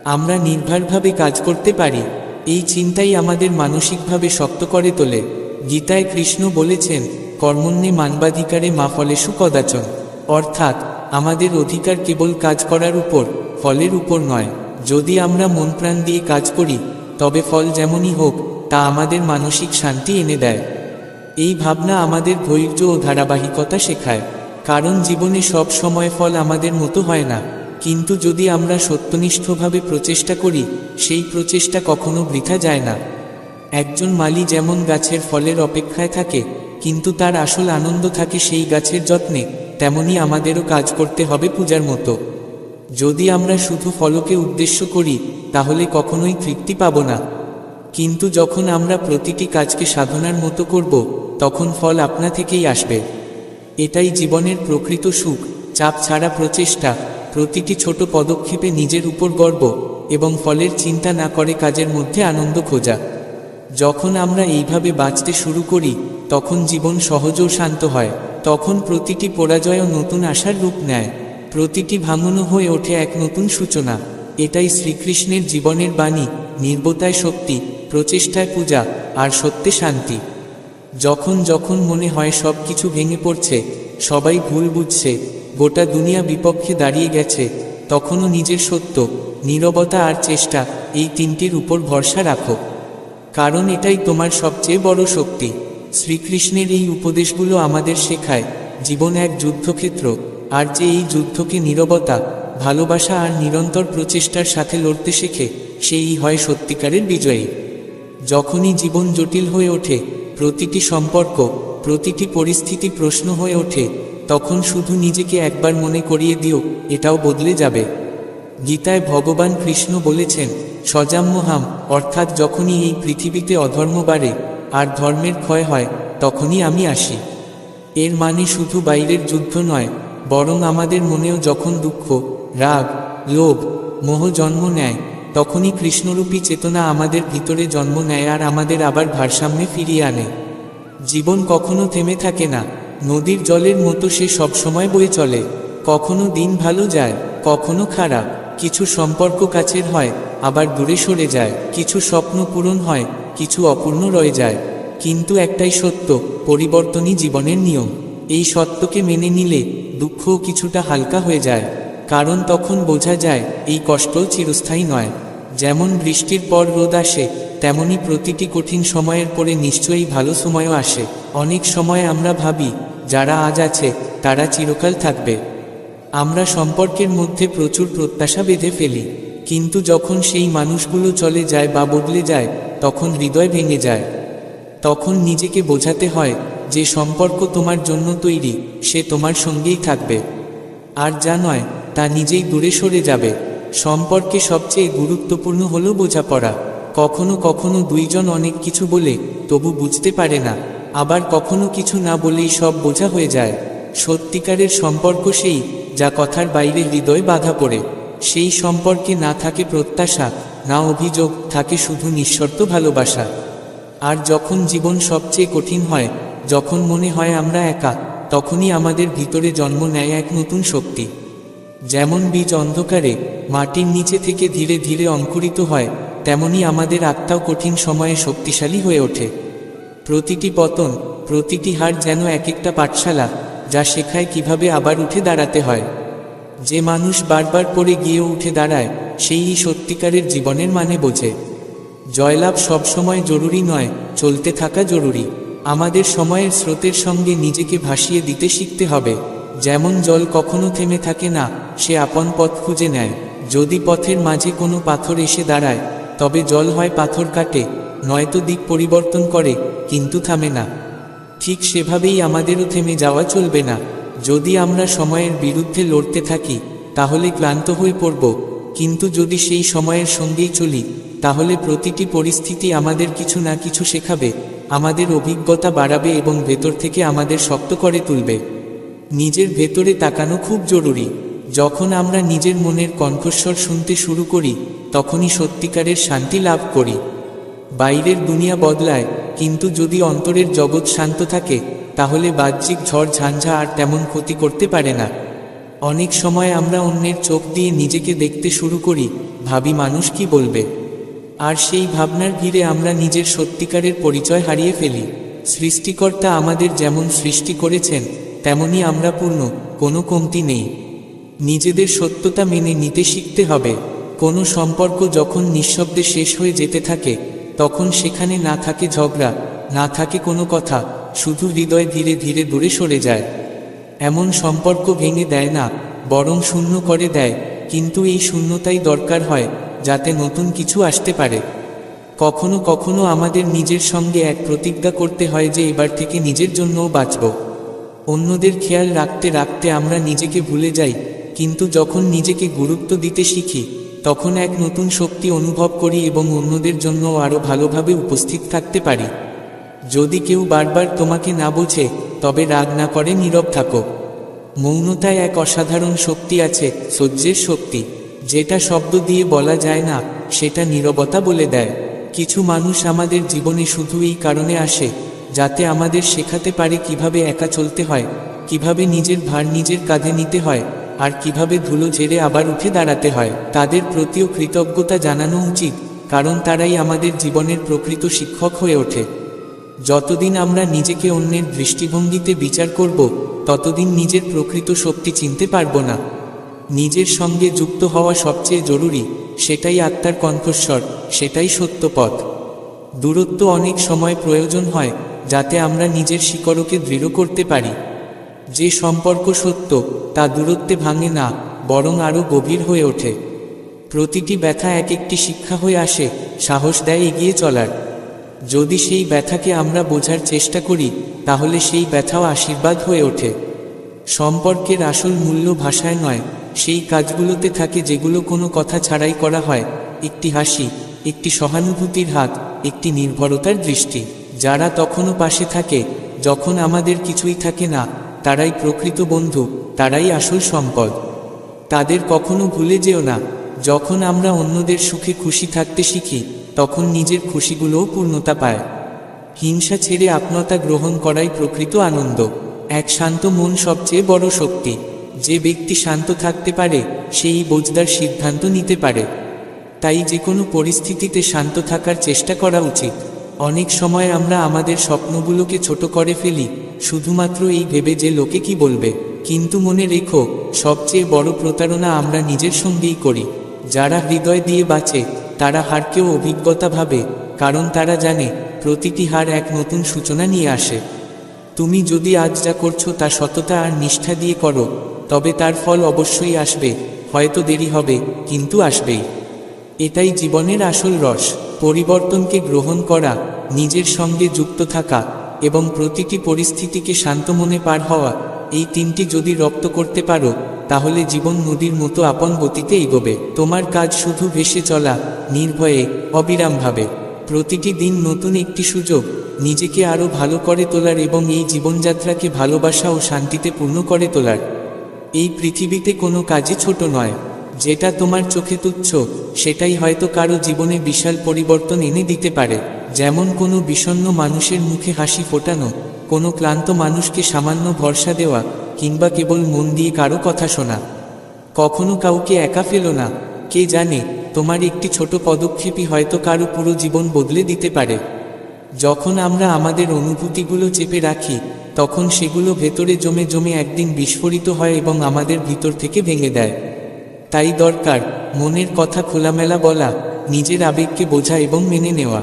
আমরা নির্ভরভাবে কাজ করতে পারি। এই চিন্তাই আমাদের মানসিকভাবে শক্ত করে তোলে। গীতায় কৃষ্ণ বলেছেন, কর্মণ্যে মানবাধিকারে মা ফলেষু কদাচন। অর্থাৎ আমাদের অধিকার কেবল কাজ করার উপর, ফলের উপর নয়। যদি আমরা মন প্রাণ দিয়ে কাজ করি, তবে ফল যেমনই হোক, তা আমাদের মানসিক শান্তি এনে দেয়। এই ভাবনা আমাদের ধৈর্য ও ধারাবাহিকতা শেখায়। কারণ জীবনে সব সময় ফল আমাদের মতো হয় না, কিন্তু যদি আমরা সত্যনিষ্ঠভাবে প্রচেষ্টা করি, সেই প্রচেষ্টা কখনো বৃথা যায় না। একজন মালি যেমন গাছের ফলের অপেক্ষায় থাকে, কিন্তু তার আসল আনন্দ থাকে সেই গাছের যত্নে, তেমনি আমাদেরও কাজ করতে হবে পূজার মতো। যদি আমরা শুধু ফলকে উদ্দেশ্য করি, তাহলে কখনোই তৃপ্তি পাব না। কিন্তু যখন আমরা প্রতিটি কাজকে সাধনার মতো করব, তখন ফল আপনা থেকেই আসবে। এটাই জীবনের প্রকৃত সুখ, চাপ ছাড়া প্রচেষ্টা, প্রতিটি ছোট পদক্ষেপে নিজের উপর গর্ব, এবং ফলের চিন্তা না করে কাজের মধ্যে আনন্দ খোঁজা। যখন আমরা এইভাবে বাঁচতে শুরু করি, তখন জীবন সহজ ও শান্ত হয়। তখন প্রতিটি পরাজয়ও নতুন আশার রূপ নেয়, প্রতিটি ভাঙনও হয়ে ওঠে এক নতুন সূচনা। এটাই শ্রীকৃষ্ণের জীবনের বাণী, নির্বতায় শক্তি, প্রচেষ্টায় পূজা, আর সত্যে শান্তি। যখন যখন মনে হয় সব কিছু ভেঙে পড়ছে, সবাই ভুল বুঝছে, গোটা দুনিয়া বিপক্ষে দাঁড়িয়ে গেছে, তখনও নিজের সত্য, নীরবতা আর চেষ্টা, এই তিনটির উপর ভরসা রাখো। কারণ এটাই তোমার সবচেয়ে বড় শক্তি। শ্রীকৃষ্ণের এই উপদেশগুলো আমাদের শেখায়, জীবন এক যুদ্ধক্ষেত্র, আর যে এই যুদ্ধকে নীরবতা, ভালোবাসা আর নিরন্তর প্রচেষ্টার সাথে লড়তে শেখে, সেই হয় সত্যিকারের বিজয়ী। যখনই জীবন জটিল হয়ে ওঠে, প্রতিটি সম্পর্ক, প্রতিটি পরিস্থিতি প্রশ্ন হয়ে ওঠে, তখন শুধু নিজেকে একবার মনে করিয়ে দিও, এটাও বদলে যাবে। গীতায় ভগবান কৃষ্ণ বলেছেন, সজাম্যহাম, অর্থাৎ যখনই এই পৃথিবীতে অধর্ম বাড়ে আর ধর্মের ক্ষয় হয়, তখনই আমি আসি। এর মানে শুধু বাইরের যুদ্ধ নয়, বরং আমাদের মনেও যখন দুঃখ, রাগ, লোভ, মোহ জন্ম নেয়, তখনই কৃষ্ণরূপী চেতনা আমাদের ভিতরে জন্ম নেয় আর আমাদের আবার ভারসাম্যে ফিরিয়ে আনে। জীবন কখনো থেমে থাকে না, নদীর জলের মতো সে সবসময় বয়ে চলে। কখনো দিন ভালো যায়, কখনো খারাপ। কিছু সম্পর্ক কাছের হয়, আবার দূরে সরে যায়। কিছু স্বপ্ন পূরণ হয়, কিছু অপূর্ণ রয়ে যায়। কিন্তু একটাই সত্য, পরিবর্তনই জীবনের নিয়ম। এই সত্যকে মেনে নিলে দুঃখও কিছুটা হালকা হয়ে যায়, কারণ তখন বোঝা যায় এই কষ্টও চিরস্থায়ী নয়। যেমন বৃষ্টির পর রোদ আসে, তেমনি প্রতিটি কঠিন সময়ের পরে নিশ্চয়ই ভালো সময়ও আসে। অনেক সময় আমরা ভাবি, যারা আজ আছে তারা চিরকাল থাকবে। আমরা সম্পর্কের মধ্যে প্রচুর প্রত্যাশা বেঁধে ফেলি, কিন্তু যখন সেই মানুষগুলো চলে যায় বা বদলে যায়, তখন হৃদয় ভেঙে যায়। তখন নিজেকে বোঝাতে হয়, যে সম্পর্ক তোমার জন্য তৈরি, সে তোমার সঙ্গেই থাকবে। আর যা নয়, তা নিজেই দূরে সরে যাবে। সম্পর্কে সবচেয়ে গুরুত্বপূর্ণ হলো বোঝাপড়া। কখনো কখনো দুইজন অনেক কিছু বলে তবু বুঝতে পারে না, আবার কখনো কিছু না বলেই সব বোঝা হয়ে যায়। সত্যিকারের সম্পর্ক সেই, যা কথার বাইরে হৃদয় বাধা পড়ে। সেই সম্পর্কে না থাকে প্রত্যাশা, না অভিযোগ, থাকে শুধু নিঃশর্ত ভালোবাসা। আর যখন জীবন সবচেয়ে কঠিন হয়, যখন মনে হয় আমরা একা, তখনই আমাদের ভিতরে জন্ম নেয় এক নতুন শক্তি। যেমন বীজ অন্ধকারে মাটির নিচে থেকে ধীরে ধীরে অঙ্কুরিত হয়, তেমনি আমাদের আত্মাও কঠিন সময়ে শক্তিশালী হয়ে ওঠে। প্রতিটি পতন, প্রতিটি হার যেন এক একটা পাঠশালা, যা শেখায় কিভাবে আবার উঠে দাঁড়াতে হয়। যে মানুষ বারবার পড়ে গিয়েও উঠে দাঁড়ায়, সেই সত্যিকারের জীবনের মানে বোঝে। জয়লাভ সবসময় জরুরি নয়, চলতে থাকা জরুরি। আমাদের সময়ের স্রোতের সঙ্গে নিজেকে ভাসিয়ে দিতে শিখতে হবে। যেমন জল কখনো থেমে থাকে না, সে আপন পথ খুঁজে নেয়। যদি পথের মাঝে কোনো পাথর এসে দাঁড়ায়, তবে জল হয় পাথর কাটে, নয়তো দিক পরিবর্তন করে, কিন্তু থামে না। ঠিক সেভাবেই আমাদেরও থেমে যাওয়া চলবে না। যদি আমরা সময়ের বিরুদ্ধে লড়তে থাকি, তাহলে ক্লান্ত হয়ে পড়ব, কিন্তু যদি সেই সময়ের সঙ্গেই চলি, তাহলে প্রতিটি পরিস্থিতি আমাদের কিছু না কিছু শেখাবে, আমাদের অভিজ্ঞতা বাড়াবে এবং ভেতর থেকে আমাদের শক্ত করে তুলবে। নিজের ভেতরে তাকানো খুব জরুরি। যখন আমরা নিজের মনের কণ্ঠস্বর শুনতে শুরু করি, তখনই সত্যিকারের শান্তি লাভ করি। বাইরের দুনিয়া বদলায়, কিন্তু যদি অন্তরের জগৎ শান্ত থাকে, তাহলে বাহ্যিক ঝড় ঝঞ্ঝা আর তেমন ক্ষতি করতে পারে না। অনেক সময় আমরা অন্যের চোখ দিয়ে নিজেকে দেখতে শুরু করি, ভাবি মানুষ কি বলবে, আর সেই ভাবনার ভিড়ে আমরা নিজের সত্যিকারের পরিচয় হারিয়ে ফেলি। সৃষ্টিকর্তা আমাদের যেমন সৃষ্টি করেছেন, তেমনি আমরা পূর্ণ, কোনো কমতি নেই। নিজেদের সত্যতা মেনে নিতে শিখতে হবে। কোনো সম্পর্ক যখন নিঃশব্দে শেষ হয়ে যেতে থাকে, তখন সেখানে না থাকে ঝগড়া, না থাকে কোনো কথা, শুধু হৃদয় ধীরে ধীরে দূরে সরে যায়। এমন সম্পর্ক ভেঙে দেয় না, বরং শূন্য করে দেয়, কিন্তু এই শূন্যতাই দরকার হয়, যাতে নতুন কিছু আসতে পারে। কখনো কখনো আমাদের নিজের সঙ্গে এক প্রতিজ্ঞা করতে হয় যে এবার থেকে নিজের জন্যও বাঁচব। অন্যদের খেয়াল রাখতে রাখতে আমরা নিজেকে ভুলে যাই, কিন্তু যখন নিজেকে গুরুত্ব দিতে শিখি, তখন এক নতুন শক্তি অনুভব করি এবং অন্যদের জন্য আরও ভালোভাবে উপস্থিত থাকতে পারি। যদি কেউ বারবার তোমাকে না বোঝে, তবে রাগ না করে নীরব থাকো। মৌনতায় এক অসাধারণ শক্তি আছে, সহ্যের শক্তি। যেটা শব্দ দিয়ে বলা যায় না, সেটা নীরবতা বলে দেয়। কিছু মানুষ আমাদের জীবনে শুধু এই কারণে আসে, যাতে আমাদের শেখাতে পারে কিভাবে একা চলতে হয়, কিভাবে নিজের ভার নিজের কাঁধে নিতে হয়, আর কিভাবে ধুলো ঝেড়ে আবার উঠে দাঁড়াতে হয়। তাদের প্রতিও কৃতজ্ঞতা জানানো উচিত, কারণ তারাই আমাদের জীবনের প্রকৃত শিক্ষক হয়ে ওঠে। যতদিন আমরা নিজেকে অন্যের দৃষ্টিভঙ্গিতে বিচার করব, ততদিন নিজের প্রকৃত শক্তি চিনতে পারব না। নিজের সঙ্গে যুক্ত হওয়া সবচেয়ে জরুরি, সেটাই আত্মার কণ্ঠস্বর, সেটাই সত্য পথ। দূরত্ব অনেক সময় প্রয়োজন হয়, যাতে আমরা নিজের শিকড়কে দৃঢ় করতে পারি। যে সম্পর্ক সত্য, তা দূরত্বে ভাঙে না, বরং আরও গভীর হয়ে ওঠে। প্রতিটি ব্যথা এক একটি শিক্ষা হয়ে আসে, সাহস দেয় এগিয়ে চলার। যদি সেই ব্যথাকে আমরা বোঝার চেষ্টা করি, তাহলে সেই ব্যথাও আশীর্বাদ হয়ে ওঠে। সম্পর্কের আসল মূল্য ভাষায় নয়, সেই কাজগুলোতে থাকে যেগুলো কোনো কথা ছাড়াই করা হয়। একটি হাসি, একটি সহানুভূতির হাত, একটি নির্ভরতার দৃষ্টি। যারা তখনও পাশে থাকে, যখন আমাদের কিছুই থাকে না, তারাই প্রকৃত বন্ধু, তারাই আসল সম্পদ। তাদের কখনো ভুলে যেও না। যখন আমরা অন্যদের সুখে খুশি থাকতে শিখি, তখন নিজের খুশিগুলোও পূর্ণতা পায়। হিংসা ছেড়ে আপনতা গ্রহণ করাই প্রকৃত আনন্দ। এক শান্ত মন সবচেয়ে বড় শক্তি। যে ব্যক্তি শান্ত থাকতে পারে, সেই বোঝদার সিদ্ধান্ত নিতে পারে। তাই যে কোনো পরিস্থিতিতে শান্ত থাকার চেষ্টা করা উচিত। অনেক সময় আমরা আমাদের স্বপ্নগুলোকে ছোট করে ফেলি, শুধুমাত্র এই ভেবে যে লোকে কি বলবে। কিন্তু মনে রেখো, সবচেয়ে বড় প্রতারণা আমরা নিজের সঙ্গেই করি। যারা হৃদয় দিয়ে বাঁচে, তারা হারকেও অভিজ্ঞতা ভাবে, কারণ তারা জানে প্রতিটি হার এক নতুন সূচনা নিয়ে আসে। তুমি যদি আজ যা করছো তা সততা আর নিষ্ঠা দিয়ে করো, তবে তার ফল অবশ্যই আসবে। হয়তো দেরি হবে, কিন্তু আসবেই। এটাই জীবনের আসল রস। পরিবর্তনকে গ্রহণ করা, নিজের সঙ্গে যুক্ত থাকা এবং প্রতিটি পরিস্থিতিকে শান্ত মনে পার হওয়া, এই তিনটি যদি রপ্ত করতে পারো, তাহলে জীবন নদীর মতো আপন গতিতে এগোবে। তোমার কাজ শুধু ভেসে চলা, নির্ভয়ে, অবিরামভাবে। প্রতিটি দিন নতুন একটি সুযোগ, নিজেকে আরও ভালো করে তোলার এবং এই জীবনযাত্রাকে ভালোবাসা ও শান্তিতে পূর্ণ করে তোলার। এই পৃথিবীতে কোনো কাজই ছোট নয়। যেটা তোমার চোখে তুচ্ছ, সেটাই হয়তো কারো জীবনে বিশাল পরিবর্তন এনে দিতে পারে। যেমন কোনো বিষণ্ণ মানুষের মুখে হাসি ফোটানো, কোনো ক্লান্ত মানুষকে সামান্য ভরসা দেওয়া, কিংবা কেবল মন দিয়ে কারো কথা শোনা। কখনো কাউকে একা ফেলো না। কে জানে, তোমার একটি ছোট পদক্ষেপই হয়তো কারো পুরো জীবন বদলে দিতে পারে। যখন আমরা আমাদের অনুভূতিগুলো চেপে রাখি, তখন সেগুলো ভেতরে জমে জমে একদিন বিস্ফোরিত হয় এবং আমাদের ভিতর থেকে ভেঙে দেয়। তাই দরকার মনের কথা খোলামেলা বলা, নিজের আবেগকে বোঝা এবং মেনে নেওয়া।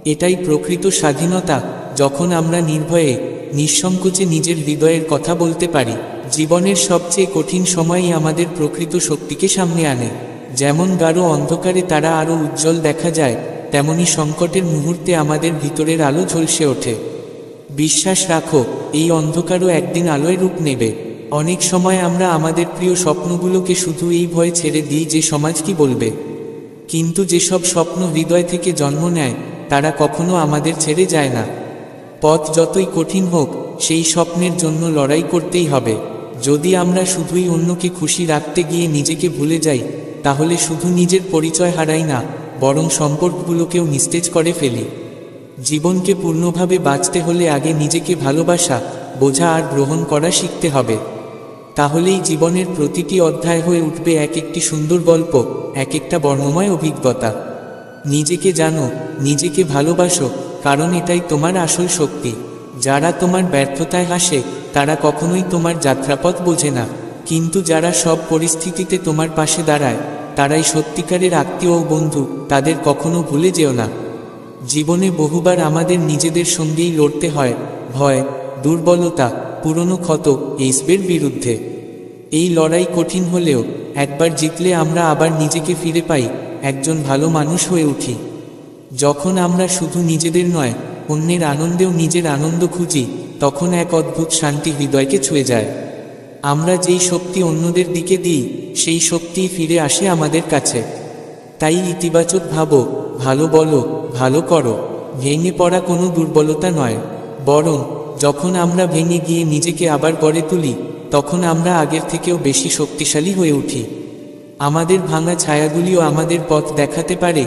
এটাই প্রকৃত স্বাধীনতা, যখন আমরা নির্ভয়ে, নিঃসংকোচে নিজের হৃদয়ের কথা বলতে পারি। জীবনের সবচেয়ে কঠিন সময়ই আমাদের প্রকৃত শক্তিকে সামনে আনে। যেমন গাঢ় অন্ধকারে তারা আরও উজ্জ্বল দেখা যায়, তেমনি সংকটের মুহূর্তে আমাদের ভিতরের আলো ঝলসে ওঠে। বিশ্বাস রাখো, এই অন্ধকারও একদিন আলোয় রূপ নেবে। অনেক সময় আমরা আমাদের প্রিয় স্বপ্নগুলোকে শুধু এই ভয়ে ছেড়ে দিই যে সমাজ কি বলবে। কিন্তু যেসব স্বপ্ন হৃদয় থেকে জন্ম নেয়, তারা কখনো আমাদের ছেড়ে যায় না। পথ যতই কঠিন হোক, সেই স্বপ্নের জন্য লড়াই করতেই হবে। যদি আমরা শুধুই অন্যকে খুশি রাখতে গিয়ে নিজেকে ভুলে যাই, তাহলে শুধু নিজের পরিচয় হারাই না, বরং সম্পর্কগুলোকেও নিস্তেজ করে ফেলি। জীবনকে পূর্ণভাবে বাঁচতে হলে আগে নিজেকে ভালোবাসা, বোঝা আর গ্রহণ করা শিখতে হবে। তাহলেই জীবনের প্রতিটি অধ্যায় হয়ে উঠবে এক একটি সুন্দর গল্প, এক একটা বর্ণময় অভিজ্ঞতা। নিজেকে জানো, নিজেকে ভালোবাসো, কারণ এটাই তোমার আসল শক্তি। যারা তোমার ব্যর্থতায় হাসে, তারা কখনোই তোমার যাত্রাপথ বোঝে না। কিন্তু যারা সব পরিস্থিতিতে তোমার পাশে দাঁড়ায়, তারাই সত্যিকারের আত্মীয় ও বন্ধু। তাদের কখনো ভুলে যেও না। জীবনে বহুবার আমাদের নিজেদের সঙ্গেই লড়তে হয়, ভয়, দুর্বলতা, পুরনো ক্ষত, এইসবের বিরুদ্ধে। এই লড়াই কঠিন হলেও একবার জিতলে আমরা আবার নিজেকে ফিরে পাই, একজন ভালো মানুষ হয়ে উঠি। যখন আমরা শুধু নিজেদের নয়, অন্যের আনন্দেও নিজের আনন্দ খুঁজি, তখন এক অদ্ভুত শান্তি হৃদয়কে ছুঁয়ে যায়। আমরা যেই শক্তি অন্যদের দিকে দিই, সেই শক্তিই ফিরে আসে আমাদের কাছে। তাই ইতিবাচক ভাবো, ভালো বলো, ভালো করো। ভেঙে পড়া কোনো দুর্বলতা নয়, বরং যখন আমরা ভেঙে গিয়ে নিজেকে আবার গড়ে তুলি, তখন আমরা আগের থেকেও বেশি শক্তিশালী হয়ে উঠি। আমাদের ভাঙা ছায়াগুলিও আমাদের পথ দেখাতে পারে।